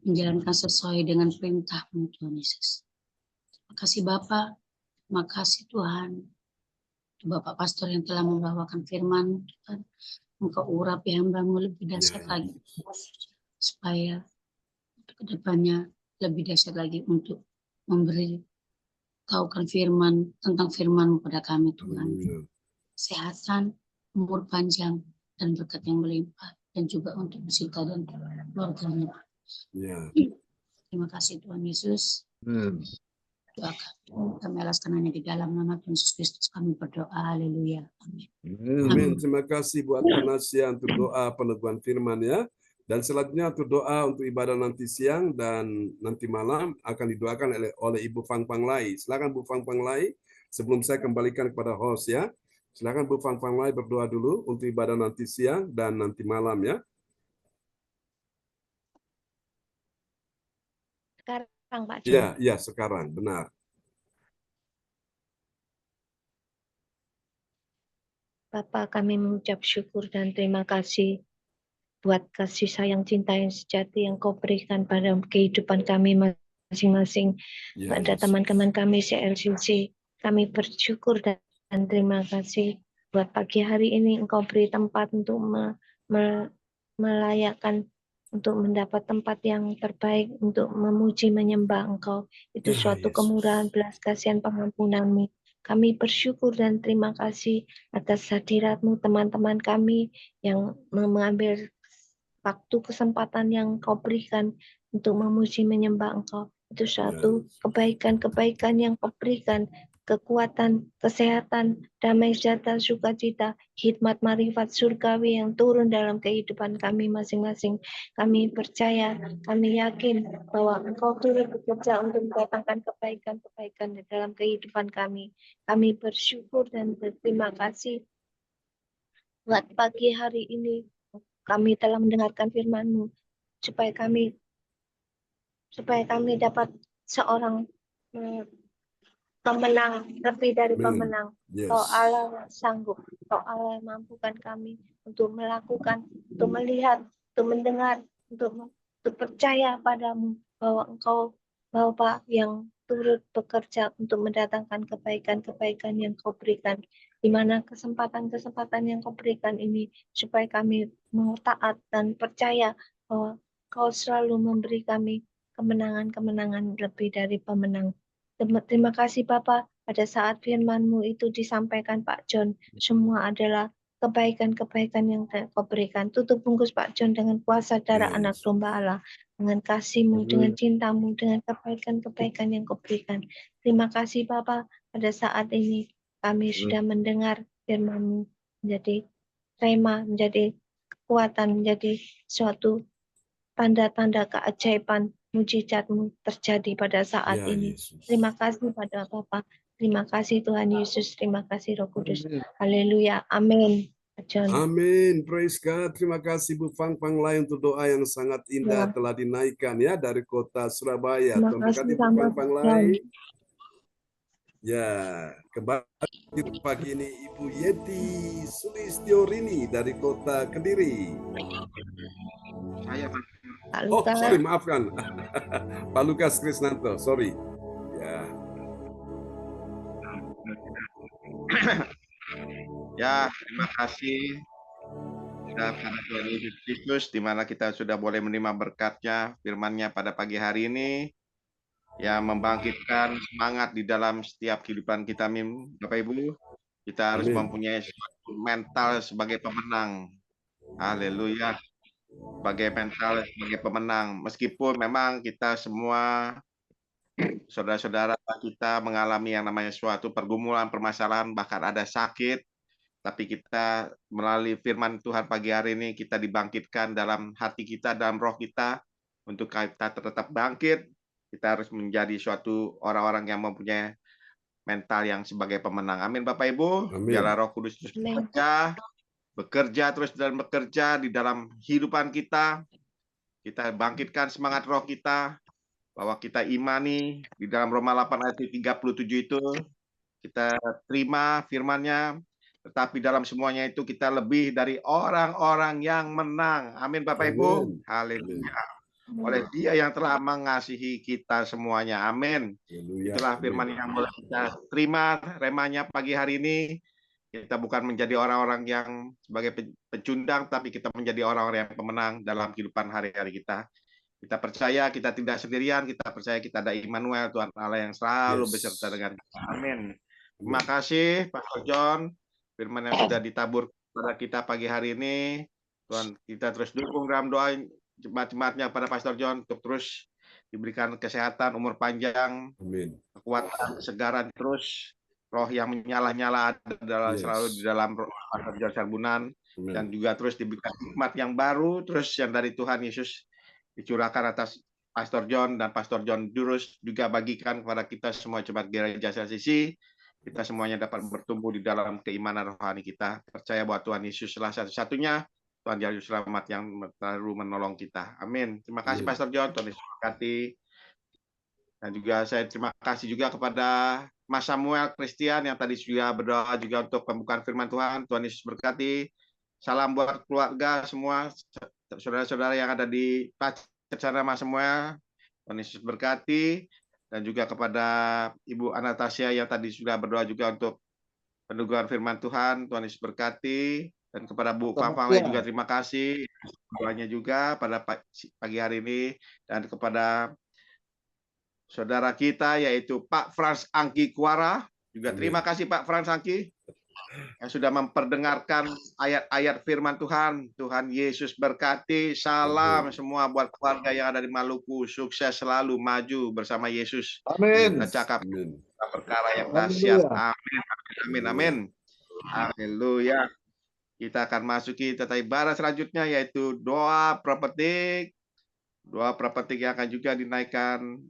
menjalankan sesuai dengan perintah-Mu Tuhan Yesus. Terima kasih Bapa, terima kasih Tuhan, Bapak Pastor yang telah membawakan firman Tuhan, Engkau urapi hamba-Mu lebih dahsyat lagi, supaya untuk kedepannya lebih dahsyat lagi untuk memberi tahukan firman tentang firman pada kami Tuhan. Kesehatan, umur panjang, dan berkat yang melimpah, dan juga untuk Sita dan keluarganya. Ya. Terima kasih Tuhan Yesus. doa kami alaskan hanya di dalam nama Tuhan Yesus Kristus kami berdoa. Haleluya. Amin. Amin. Terima kasih buat Nasia untuk doa peneguhan firman ya. Dan selanjutnya untuk doa untuk ibadah nanti siang dan nanti malam akan didoakan oleh Ibu Fang Panglai. Silakan Bu Fang Panglai sebelum saya kembalikan kepada host ya. Silakan Bu Fang Panglai berdoa dulu untuk ibadah nanti siang dan nanti malam ya. Sekarang Pak John. Iya, iya sekarang benar. Bapak, kami mengucap syukur dan terima kasih buat kasih sayang cinta yang sejati yang Kau berikan pada kehidupan kami masing-masing. Ya, Pada Yesus. teman-teman kami CLCC, kami bersyukur dan terima kasih buat pagi hari ini Engkau beri tempat untuk melayakkan, untuk mendapat tempat yang terbaik untuk memuji menyembah Engkau. Itu Ya, suatu Yesus. kemurahan, belas kasihan, pengampunan-Mu. Kami bersyukur dan terima kasih atas hadirat-Mu, teman-teman kami yang mengambil waktu kesempatan yang Kau berikan untuk memuji menyembah Engkau. Itu suatu kebaikan-kebaikan yang Kau berikan, kekuatan, kesehatan, damai sejahtera, sukacita, hikmat, marifat surgawi yang turun dalam kehidupan kami masing-masing. Kami percaya, kami yakin bahwa Engkau turut bekerja untuk mendatangkan kebaikan-kebaikan di dalam kehidupan kami. Kami bersyukur dan berterima kasih buat pagi hari ini. Kami telah mendengarkan firman-Mu supaya kami dapat seorang pemenang, lebih dari Amin. pemenang. Yes. Kau Allah yang sanggup, Kau Allah yang mampukan kami untuk melakukan, untuk melihat, untuk mendengar, untuk percaya padamu bahwa Engkau Bapa yang turut bekerja untuk mendatangkan kebaikan-kebaikan yang Kau berikan, di mana kesempatan-kesempatan yang Kau berikan ini supaya kami mau taat dan percaya bahwa Kau selalu memberi kami kemenangan-kemenangan lebih dari pemenang. Terima kasih Bapak, pada saat firman-Mu itu disampaikan Pak John, semua adalah kebaikan-kebaikan yang Kau berikan. Tutup bungkus Pak John dengan kuasa darah anak domba Allah, dengan kasih-Mu, dengan cinta-Mu, dengan kebaikan-kebaikan yang Kau berikan. Terima kasih Bapak, pada saat ini kami sudah mendengar firman-Mu menjadi rema, menjadi kekuatan, menjadi suatu tanda-tanda keajaiban mujizat-Mu terjadi pada saat Ya, ini. Yesus. Terima kasih pada Bapa. Terima kasih Tuhan Yesus. Terima kasih Roh Kudus. Haleluya. Amin. John. Amin, praise God. Terima kasih Bu Fang Panglai untuk doa yang sangat indah Ya. telah dinaikkan ya dari kota Surabaya. Terima Tuhan kasih berkati Bu sama Fang John. Panglai. Ya, kembali pagi ini Ibu Yeti Sulistiorini dari kota Kediri. Pak Oh, Luka. sorry, maafkan. Pak Lukas Krisnanto, sorry. Ya. Ya, terima kasih sudah pada Tuhan Yesus Kristus, di mana kita sudah boleh menerima berkat-Nya, firman-Nya pada pagi hari ini, yang membangkitkan semangat di dalam setiap kehidupan kita, Bapak Ibu. Kita harus mempunyai mental sebagai pemenang. Haleluya. Sebagai mental, sebagai pemenang. Meskipun memang kita semua, saudara-saudara kita mengalami yang namanya suatu pergumulan, permasalahan, bahkan ada sakit, tapi kita melalui firman Tuhan pagi hari ini kita dibangkitkan dalam hati kita, dalam roh kita, untuk kita tetap bangkit. Kita harus menjadi suatu orang-orang yang mempunyai mental yang sebagai pemenang. Amin Bapak Ibu. Biarlah Roh Kudus terus bekerja terus dan bekerja di dalam kehidupan kita. Kita bangkitkan semangat roh kita, bahwa kita imani di dalam Roma 8 ayat 37 itu, kita terima firman-Nya, tetapi dalam semuanya itu kita lebih dari orang-orang yang menang. Amin Bapak Ibu. Haleluya. Oleh Dia yang telah mengasihi kita semuanya. Amin. Itulah firman yang boleh kita terima remanya pagi hari ini. Kita bukan menjadi orang-orang yang sebagai pecundang, tapi kita menjadi orang-orang yang pemenang dalam kehidupan hari-hari kita. Kita percaya kita tidak sendirian, kita percaya kita ada Immanuel, Tuhan Allah yang selalu beserta dengan kita. Amin. Terima kasih Pastor John, firman yang sudah ditabur kepada kita pagi hari ini. Tuhan, kita terus dukung dalam doa jemaat-jemaatnya pada Pastor John untuk terus diberikan kesehatan, umur panjang, kekuatan, kesegaran terus, roh yang menyala-nyala ada selalu di dalam Pastor John Sarbunan, dan juga terus diberikan hikmat yang baru, terus yang dari Tuhan Yesus dicurahkan atas Pastor John dan Pastor John Durus, juga bagikan kepada kita semua jemaat gereja CLCC. Kita semuanya dapat bertumbuh di dalam keimanan rohani kita. Percaya bahwa Tuhan Yesus salah satu-satunya Tuhan Juru Selamat yang selalu menolong kita. Amin. Terima kasih Pastor John, Tuhan Yesus berkati. Dan juga saya terima kasih juga kepada Mas Samuel Christian yang tadi sudah berdoa juga untuk pembukaan firman Tuhan. Tuhan Yesus berkati. Salam buat keluarga semua, saudara-saudara yang ada di Pacet sana, Mas Samuel. Tuhan Yesus berkati. Dan juga kepada Ibu Anastasia yang tadi sudah berdoa juga untuk pendengaran firman Tuhan. Tuhan Yesus berkati. Dan kepada Bu Fafale juga terima kasih doanya juga pada pagi hari ini. Dan kepada saudara kita yaitu Pak Frans Angki Kuara. Juga terima kasih Pak Frans Angki yang sudah memperdengarkan ayat-ayat firman Tuhan. Tuhan Yesus berkati. Salam semua buat keluarga yang ada di Maluku. Sukses selalu, maju bersama Yesus. Amin. Kita cakap perkara yang dahsyat. Amin, amin, amin. Haleluya. Kita akan masuki tata ibadah selanjutnya yaitu doa prophetik. Doa prophetik yang akan juga dinaikkan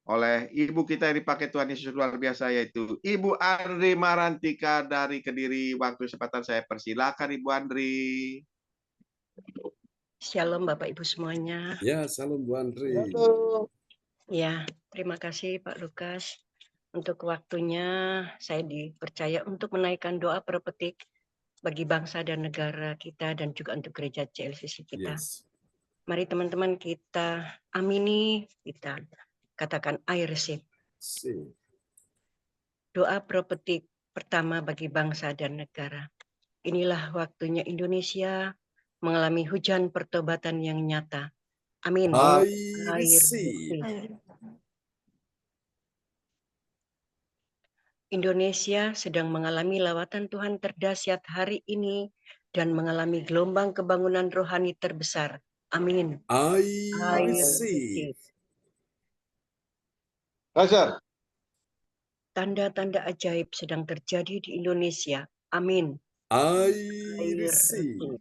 oleh ibu kita yang dipakai Tuhan Yesus luar biasa, yaitu Ibu Andri Marantika dari Kediri. Waktu kesempatan saya persilakan Ibu Andri. Shalom Bapak Ibu semuanya. Ya, salam Bu Andri. Ya, terima kasih Pak Lukas. Untuk waktunya saya dipercaya untuk menaikkan doa prophetik bagi bangsa dan negara kita dan juga untuk gereja CLCC kita. Mari teman-teman kita amini, kita katakan I receive. Doa prophetik pertama bagi bangsa dan negara. Inilah waktunya Indonesia mengalami hujan pertobatan yang nyata. Amin. I receive. Indonesia sedang mengalami lawatan Tuhan terdahsyat hari ini dan mengalami gelombang kebangunan rohani terbesar. Amin. I receive. Tanda-tanda ajaib sedang terjadi di Indonesia. Amin. I receive.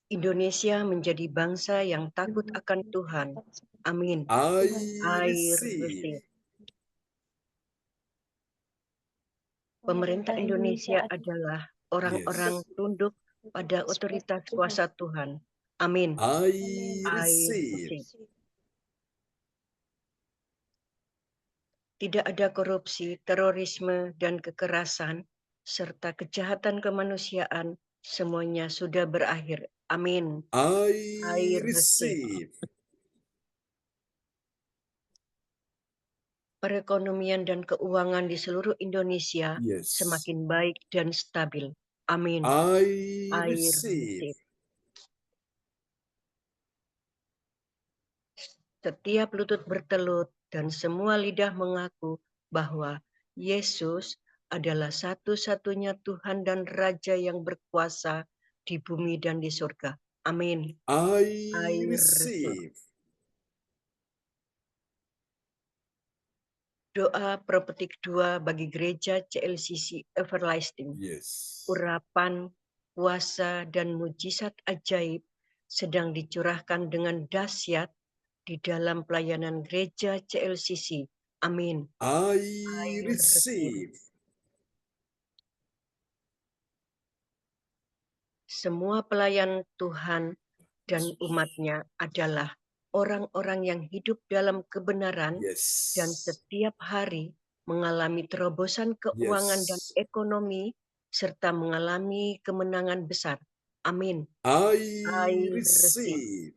Indonesia menjadi bangsa yang takut akan Tuhan. Amin. I receive. Pemerintah Indonesia adalah orang-orang tunduk pada otoritas kuasa Tuhan. Amin. I receive. Tidak ada korupsi, terorisme, dan kekerasan, serta kejahatan kemanusiaan, semuanya sudah berakhir. Amin. I receive. Perekonomian dan keuangan di seluruh Indonesia semakin baik dan stabil. Amin. I receive. Setiap lutut bertelut dan semua lidah mengaku bahwa Yesus adalah satu-satunya Tuhan dan Raja yang berkuasa di bumi dan di surga. Amin. I receive. Doa prophetik 2 bagi gereja CLCC Everlasting. Urapan, kuasa, dan mujizat ajaib sedang dicurahkan dengan dahsyat di dalam pelayanan gereja CLCC. Amin. I receive. Semua pelayan Tuhan dan umatnya adalah orang-orang yang hidup dalam kebenaran dan setiap hari mengalami terobosan keuangan dan ekonomi serta mengalami kemenangan besar. Amin. I receive.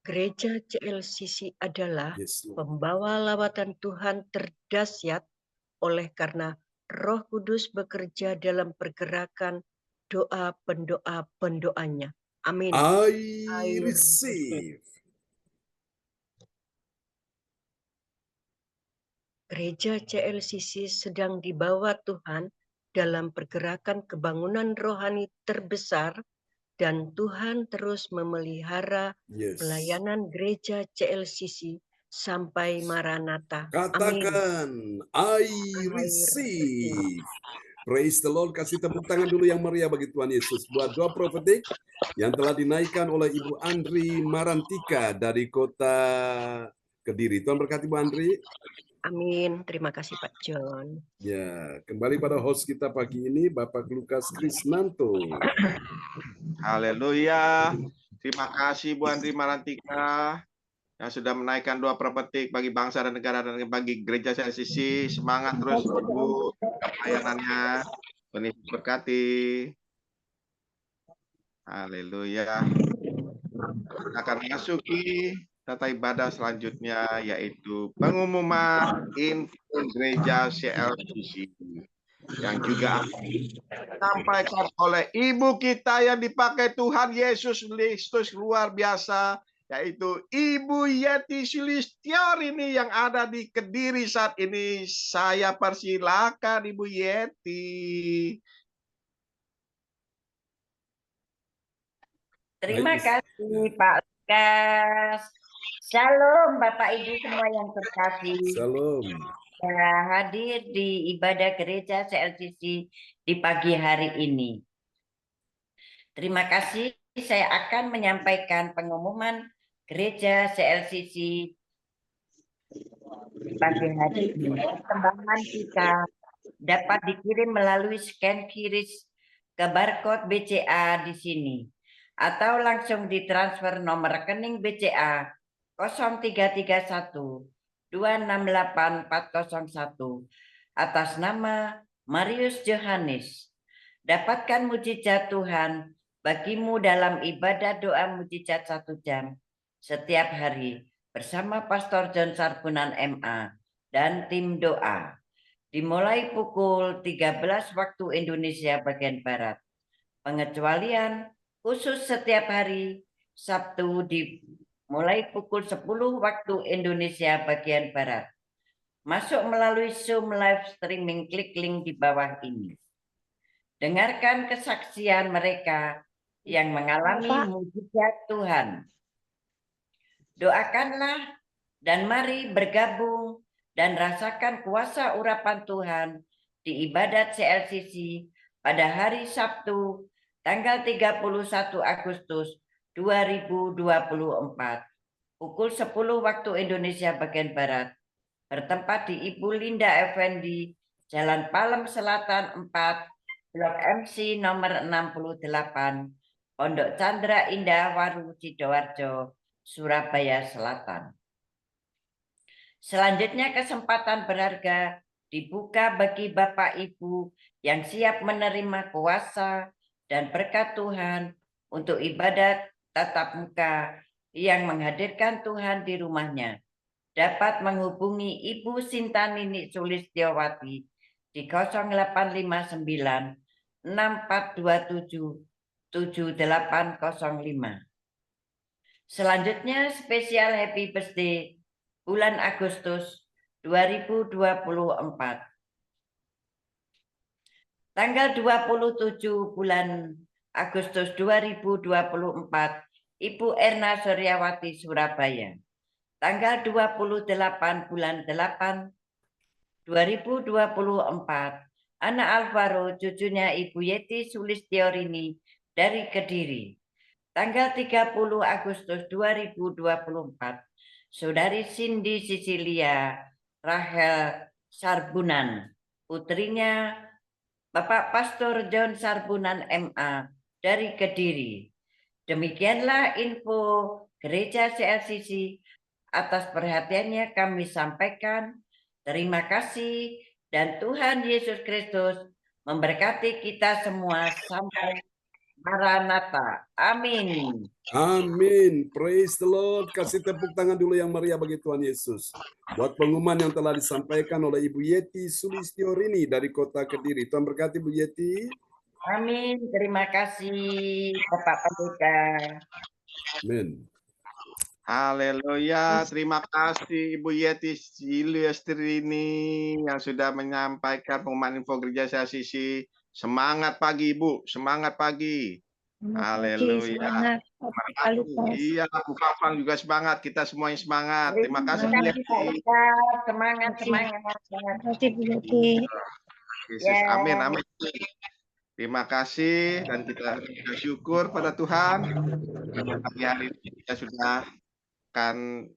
Gereja CLCC adalah pembawa lawatan Tuhan terdahsyat oleh karena Roh Kudus bekerja dalam pergerakan doa pendoa-pendoanya. Amin. I receive. Gereja CLCC sedang dibawa Tuhan dalam pergerakan kebangunan rohani terbesar dan Tuhan terus memelihara Yes. pelayanan gereja CLCC sampai Maranatha. Amin. Katakan, I I receive. Praise the Lord. Kasih tepuk tangan dulu yang meriah bagi Tuhan Yesus. Buat doa profetik yang telah dinaikkan oleh Ibu Andri Marantika dari kota Kediri. Tuhan berkati Bu Andri. Amin. Terima kasih Pak John. Ya, kembali pada host kita pagi ini, Bapak Lukas Krisnanto. Haleluya. Terima kasih Bu Andri Marantika yang sudah menaikkan doa prophetik bagi bangsa dan negara dan bagi gereja CLCC. Semangat terus Bu pelayanannya. Tuhan Yesus berkati. Haleluya. Kita akan masuki tata ibadah selanjutnya, yaitu pengumuman info gereja CLCC yang juga akan disampaikan oleh ibu kita yang dipakai Tuhan Yesus Kristus luar biasa, yaitu Ibu Yeti Sulistyorini yang ada di Kediri saat ini. Saya persilakan Ibu Yeti. Terima kasih Pak Lukas. Shalom Bapak Ibu semua yang terkasih. Shalom. Saya hadir di ibadah gereja CLCC di pagi hari ini. Terima kasih. Saya akan menyampaikan pengumuman gereja CLCC di pagi hari ini. Perkembangan kita dapat dikirim melalui scan QRIS ke barcode BCA di sini, atau langsung ditransfer nomor rekening BCA 0331 268 401 atas nama Marius Johannes. Dapatkan mujizat Tuhan bagimu dalam ibadah doa mujizat 1 jam setiap hari bersama Pastor John Sarbunan MA dan tim doa. Dimulai pukul 13 waktu Indonesia bagian Barat. Pengecualian khusus setiap hari Sabtu dimulai pukul 10 waktu Indonesia bagian Barat. Masuk melalui Zoom live streaming, klik link di bawah ini. Dengarkan kesaksian mereka yang mengalami mujizat Tuhan. Doakanlah dan mari bergabung dan rasakan kuasa urapan Tuhan di ibadat CLCC pada hari Sabtu tanggal 31 Agustus 2024 pukul 10 waktu Indonesia bagian Barat, bertempat di Ibu Linda Effendi, Jalan Palem Selatan 4, Blok MC nomor 68, Pondok Chandra Indah Waru, Sidoarjo, Surabaya Selatan. Selanjutnya kesempatan berharga dibuka bagi Bapak Ibu yang siap menerima kuasa dan berkat Tuhan untuk ibadat tatap muka yang menghadirkan Tuhan di rumahnya. Dapat menghubungi Ibu Sintanini Sulistyowati di 0859 6427 7805. Selanjutnya spesial happy birthday bulan Agustus 2024. Tanggal 27 bulan Agustus 2024, Ibu Erna Suryawati Surabaya. Tanggal 28 bulan 8 2024, anak Alvaro, cucunya Ibu Yeti Sulistyorini dari Kediri. Tanggal 30 Agustus 2024, Saudari Cindy Sicilia Rahel Sarbunan, putrinya Bapak Pastor John Sarbunan MA dari Kediri. Demikianlah info gereja CLCC. Atas perhatiannya kami sampaikan. Terima kasih dan Tuhan Yesus Kristus memberkati kita semua sampai Maranatha. Amin. Amin. Praise the Lord. Kasih tepuk tangan dulu yang meriah bagi Tuhan Yesus. Buat pengumuman yang telah disampaikan oleh Ibu Yeti Sulistyorini dari kota Kediri. Tuhan berkati Bu Yeti. Amin. Terima kasih Bapak Pendeta. Amin. Haleluya. Terima kasih Ibu Yeti Sulistyorini yang sudah menyampaikan pengumuman info gereja CLCC. Semangat pagi Ibu, semangat pagi. Haleluya. Semangat. Pak Lukas. Iya, Bu Fafang juga semangat. Kita semuanya semangat. Terima kasih Bu Terima Yati. kasih, Pak Lukas. Semangat, semangat. Terima kasih Bu Yati. Yesus, amin, amin. Terima kasih dan kita bersyukur pada Tuhan. Pagi hari ini kita sudah akan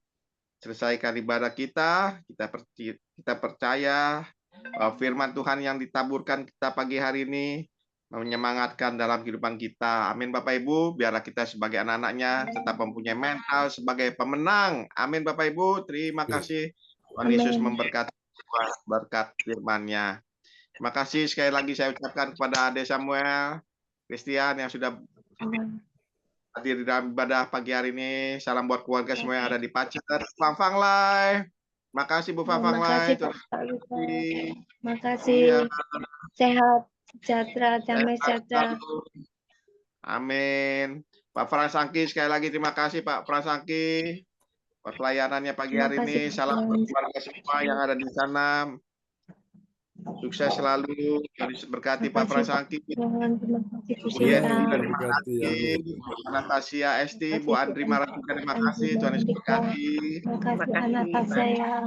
selesaikan ibadah kita. Kita percaya bahwa firman Tuhan yang ditaburkan kita pagi hari ini menyemangatkan dalam kehidupan kita. Amin Bapak Ibu, biarlah kita sebagai anak-anaknya tetap mempunyai mental sebagai pemenang. Amin Bapak Ibu, terima kasih. Tuhan Yesus memberkati berkat firman-Nya. Terima kasih sekali lagi saya ucapkan kepada Ade Samuel, Christian yang sudah hadir di dalam ibadah pagi hari ini. Salam buat keluarga semua yang ada di Pacet. Fang Lai. Terima kasih Bu Fang Lai. Terima kasih. Sehat, sejahtera, damai sejahtera. Amin. Pak Frans Angki sekali lagi terima kasih Pak Frans Angki. Pelayanannya pagi hari ini. Salam buat keluarga semua yang ada di sana. Sukses selalu. Berkati Pak Frans Angki. Terima kasih Bu Iya, Sinta. terima kasih. Anastasia Esti, Bu Andri Maratika, terima kasih. Tuhan Yesus berkati. Terima kasih anak saya.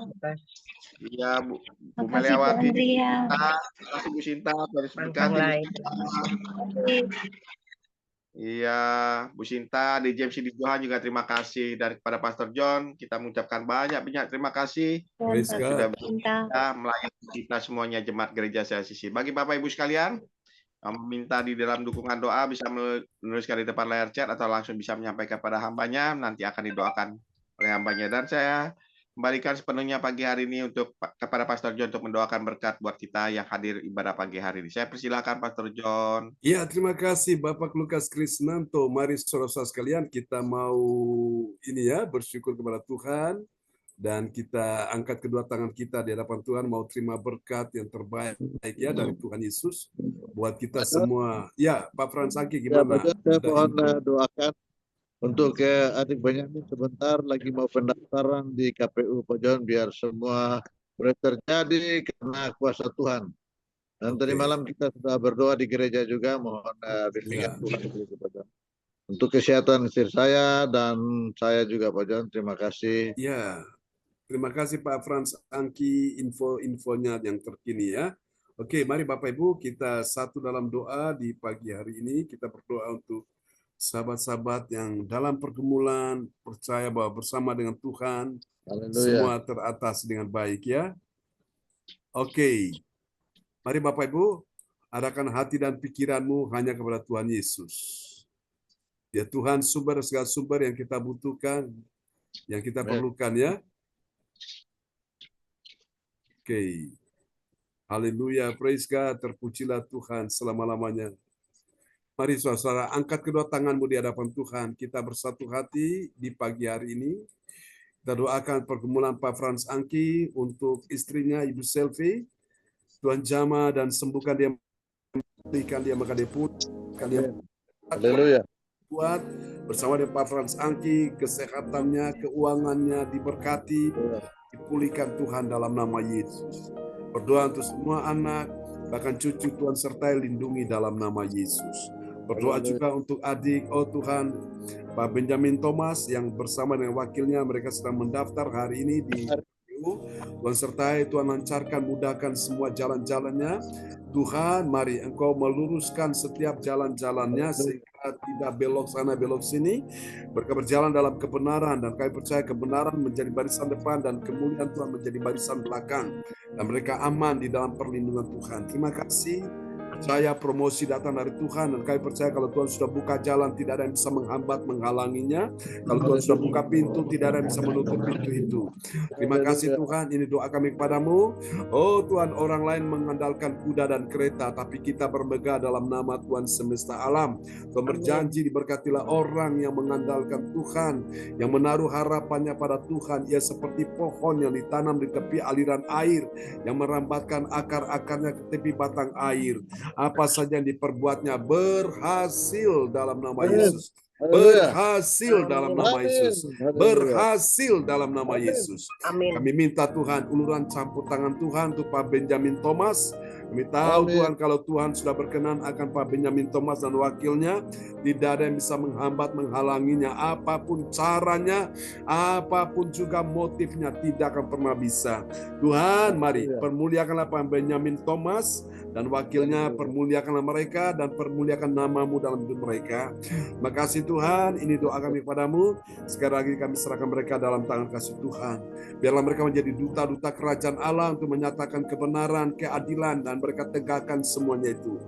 Iya, Bu Terima kasih Bu Meliawati. Andrea. Terima kasih Bu Sinta. Tuhan Yesus berkati. Iya, Bu Sinta, di James di Johan juga terima kasih. Dan kepada Pastor John, kita mengucapkan banyak terima kasih. Praise God. Sudah bisa melayani kita semuanya jemaat gereja CICC. Bagi Bapak Ibu sekalian, meminta di dalam dukungan doa bisa menuliskan di depan layar chat atau langsung bisa menyampaikan pada hambanya, nanti akan didoakan oleh hambanya. Dan saya kembalikan sepenuhnya pagi hari ini kepada Pastor John untuk mendoakan berkat buat kita yang hadir ibadah pagi hari ini. Saya persilakan Pastor John. Ya, terima kasih Bapak Lukas Krisnanto. Mari saudara-saudara sekalian, kita mau bersyukur kepada Tuhan dan kita angkat kedua tangan kita di hadapan Tuhan, mau terima berkat yang terbaik ya dari Tuhan Yesus buat kita semua. Ya, Pak Frans Angki gimana? Saya mohon doakan untuk adik Benyamin sebentar lagi mau pendaftaran di KPU Pak John, biar semua boleh terjadi karena kuasa Tuhan. Dan tadi malam kita sudah berdoa di gereja juga, mohon bimbingan Tuhan Pak John. Untuk kesehatan istri saya dan saya juga Pak John, terima kasih. Ya, terima kasih Pak Frans Angki info-infonya yang terkini ya. Oke, mari Bapak Ibu kita satu dalam doa di pagi hari ini. Kita berdoa untuk sahabat-sahabat yang dalam pergumulan, percaya bahwa bersama dengan Tuhan, semua teratas dengan baik ya. Oke, mari Bapak Ibu, arahkan hati dan pikiranmu hanya kepada Tuhan Yesus. Ya Tuhan, sumber segala sumber yang kita butuhkan, yang kita perlukan ya. Oke, haleluya, praise God, terpujilah Tuhan selama-lamanya. Mari saudara, angkat kedua tanganmu di hadapan Tuhan. Kita bersatu hati di pagi hari ini. Kita doakan pergumulan Pak Frans Angki untuk istrinya Ibu Selvi. Tuhan jamah dan sembuhkan dia, berikan dia maka dia pulihkan dia. Haleluya. Buat bersama dengan Pak Frans Angki, kesehatannya, keuangannya diberkati, dipulihkan Tuhan dalam nama Yesus. Berdoa untuk semua anak, bahkan cucu Tuhan sertai lindungi dalam nama Yesus. Berdoa juga untuk adik, oh Tuhan, Pak Benjamin Thomas yang bersama dengan wakilnya, mereka sedang mendaftar hari ini di KPU. Tuhan sertai, Tuhan lancarkan, mudahkan semua jalan-jalannya. Tuhan, mari Engkau meluruskan setiap jalan-jalannya sehingga tidak belok sana, belok sini. Mereka berjalan dalam kebenaran dan kami percaya kebenaran menjadi barisan depan dan kemuliaan Tuhan menjadi barisan belakang. Dan mereka aman di dalam perlindungan Tuhan. Terima kasih. Percaya promosi datang dari Tuhan dan kami percaya kalau Tuhan sudah buka jalan tidak ada yang bisa menghambat, menghalanginya. Kalau Tuhan sudah buka pintu tidak ada yang bisa menutup pintu itu. Terima kasih Tuhan, ini doa kami kepadamu. Oh Tuhan, orang lain mengandalkan kuda dan kereta, tapi kita bermegah dalam nama Tuhan semesta alam. Tuhan berjanji diberkatilah orang yang mengandalkan Tuhan, yang menaruh harapannya pada Tuhan. Ia seperti pohon yang ditanam di tepi aliran air, yang merambatkan akar-akarnya ke tepi batang air. Apa saja yang diperbuatnya berhasil dalam nama Yesus. Berhasil dalam nama Yesus. Berhasil dalam nama Yesus. Kami minta Tuhan uluran campur tangan Tuhan untuk Pak Benjamin Thomas. Kami tahu Amin. Tuhan, kalau Tuhan sudah berkenan akan Pak Benyamin Thomas dan wakilnya, tidak ada yang bisa menghambat, menghalanginya. Apapun caranya, apapun juga motifnya, tidak akan pernah bisa. Tuhan, mari permuliakanlah Pak Benyamin Thomas dan wakilnya, permuliakanlah mereka dan permuliakan nama-Mu dalam hidup mereka. Makasih Tuhan, ini doa kami padamu. Sekali lagi kami serahkan mereka dalam tangan kasih Tuhan. Biarlah mereka menjadi duta-duta kerajaan Allah untuk menyatakan kebenaran, keadilan, dan mereka tegakkan semuanya itu.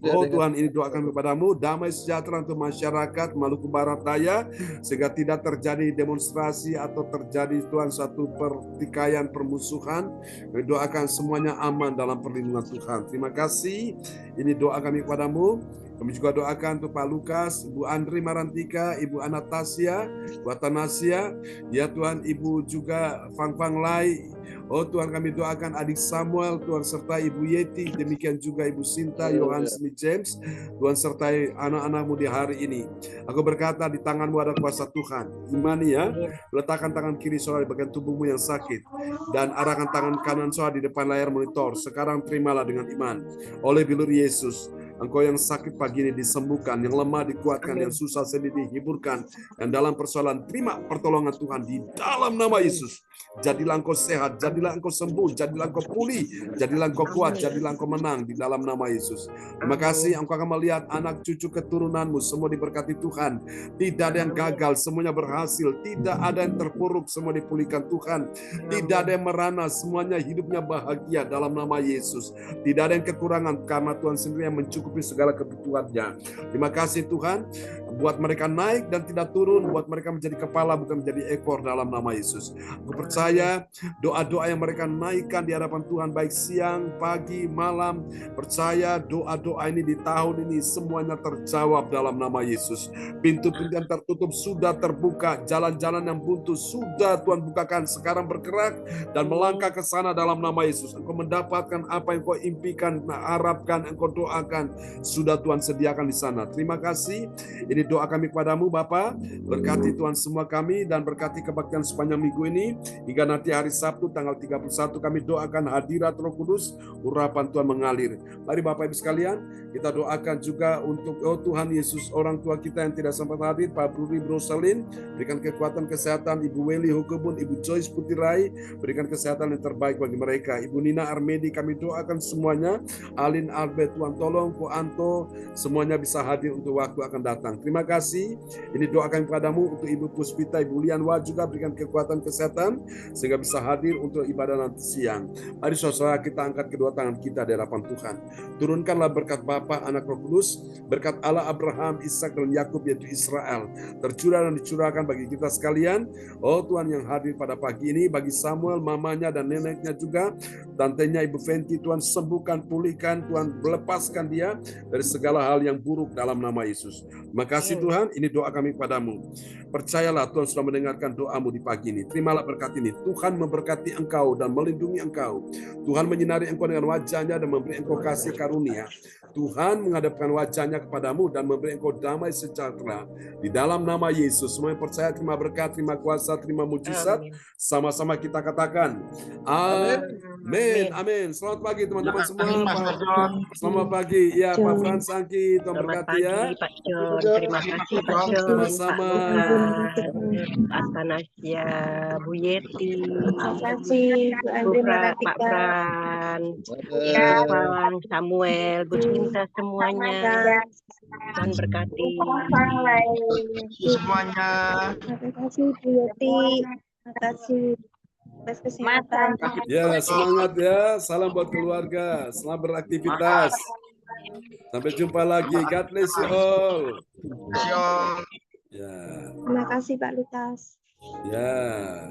Oh Tuhan, ini doa kami kepadamu, damai sejahtera untuk masyarakat Maluku Barat Daya, sehingga tidak terjadi demonstrasi atau terjadi Tuhan suatu pertikaian, permusuhan. Kami doakan semuanya aman dalam perlindungan Tuhan. Terima kasih, ini doa kami kepadamu. Kami juga doakan untuk Pak Lukas, Ibu Andri Marantika, Ibu Anastasia, Bu Atanasia, ya Tuhan, Ibu juga Fang Lai. Oh Tuhan, kami doakan adik Samuel, Tuhan sertai Ibu Yeti, demikian juga Ibu Sinta, Yohan Smith James, Tuhan sertai anak-anak-Mu di hari ini. Aku berkata, di tangan-Mu ada kuasa Tuhan. Imani ya, letakkan tangan kiri saudara di bagian tubuhmu yang sakit, dan arahkan tangan kanan saudara di depan layar monitor. Sekarang terimalah dengan iman. Oleh bilur Yesus, engkau yang sakit pagi ini disembuhkan, yang lemah dikuatkan, yang susah sedih dihiburkan, dan dalam persoalan terima pertolongan Tuhan di dalam nama Yesus. Jadilah engkau sehat, jadilah engkau sembuh, jadilah engkau pulih, jadilah engkau kuat, jadilah engkau menang di dalam nama Yesus. Terima kasih, engkau akan melihat anak cucu keturunanmu semua diberkati Tuhan. Tidak ada yang gagal, semuanya berhasil. Tidak ada yang terpuruk, semua dipulihkan Tuhan. Tidak ada yang merana, semuanya hidupnya bahagia dalam nama Yesus. Tidak ada yang kekurangan, karena Tuhan sendiri yang mencukupi segala kebutuhannya. Terima kasih Tuhan, buat mereka naik dan tidak turun, buat mereka menjadi kepala bukan menjadi ekor dalam nama Yesus. Aku percaya doa-doa yang mereka naikkan di hadapan Tuhan baik siang, pagi, malam, percaya doa-doa ini di tahun ini semuanya terjawab dalam nama Yesus. Pintu-pintu yang tertutup sudah terbuka, jalan-jalan yang buntu sudah Tuhan bukakan, sekarang bergerak dan melangkah ke sana dalam nama Yesus. Engkau mendapatkan apa yang kau impikan, harapkan, engkau doakan, sudah Tuhan sediakan di sana. Terima kasih. Ini doa kami kepadamu Bapa. Berkati Tuhan semua kami dan berkati kebaktian sepanjang minggu ini. Hingga nanti hari Sabtu tanggal 31 kami doakan hadirat Roh Kudus, urapan Tuhan mengalir. Mari Bapak Ibu sekalian, kita doakan juga untuk Tuhan Yesus, orang tua kita yang tidak sempat hadir, Pak Bruri Brosalin, berikan kekuatan kesehatan, Ibu Weli Hukebun, Ibu Joyce Putirai, berikan kesehatan yang terbaik bagi mereka. Ibu Nina Armedi kami doakan semuanya, Alin Albert, Tuhan tolong, Ko Anto, semuanya bisa hadir untuk waktu akan datang. Terima kasih. Ini doa kami padamu untuk Ibu Puspita, Ibu Lianwa juga berikan kekuatan kesehatan sehingga bisa hadir untuk ibadah nanti siang. Mari saudara kita angkat kedua tangan kita di hadapan Tuhan. Turunkanlah berkat Bapa, Anak, Roh Kudus, berkat Allah Abraham, Ishak dan Yakub yaitu Israel, tercurah dan dicurahkan bagi kita sekalian. Oh Tuhan yang hadir pada pagi ini, bagi Samuel, mamanya dan neneknya juga, tantenya Ibu Fenty, Tuhan sembuhkan, pulihkan, Tuhan melepaskan dia dari segala hal yang buruk dalam nama Yesus. Terima kasih Tuhan, ini doa kami padamu. Percayalah Tuhan sudah mendengarkan doamu di pagi ini. Terimalah berkat ini. Tuhan memberkati engkau dan melindungi engkau. Tuhan menyinari engkau dengan wajahnya dan memberi engkau kasih karunia. Tuhan menghadapkan wajahnya kepadamu dan memberi engkau damai sejahtera. Di dalam nama Yesus, semua yang percaya terima berkat, terima kuasa, terima mujizat. Sama-sama kita katakan, amin. Amin. Selamat pagi teman-teman semua. Selamat pagi. Ya, Pak Frans Angki, Tuhan berkati ya. Pak John, terima kasih Pak John, Sama-sama. Pak Atanasia, Bu Yeti, Terima kasih Bu Andri Pak Maratika. Fran, Ya, Bang Samuel, Bu Cinta semuanya. Tuhan berkati. Semuanya. Terima kasih Bu Yeti. Terima kasih atas kesehatan. Ya, semangat ya. Salam buat keluarga. Selamat beraktivitas. Sampai jumpa lagi. God bless you all. Ya. Terima kasih Pak Lukas. Ya.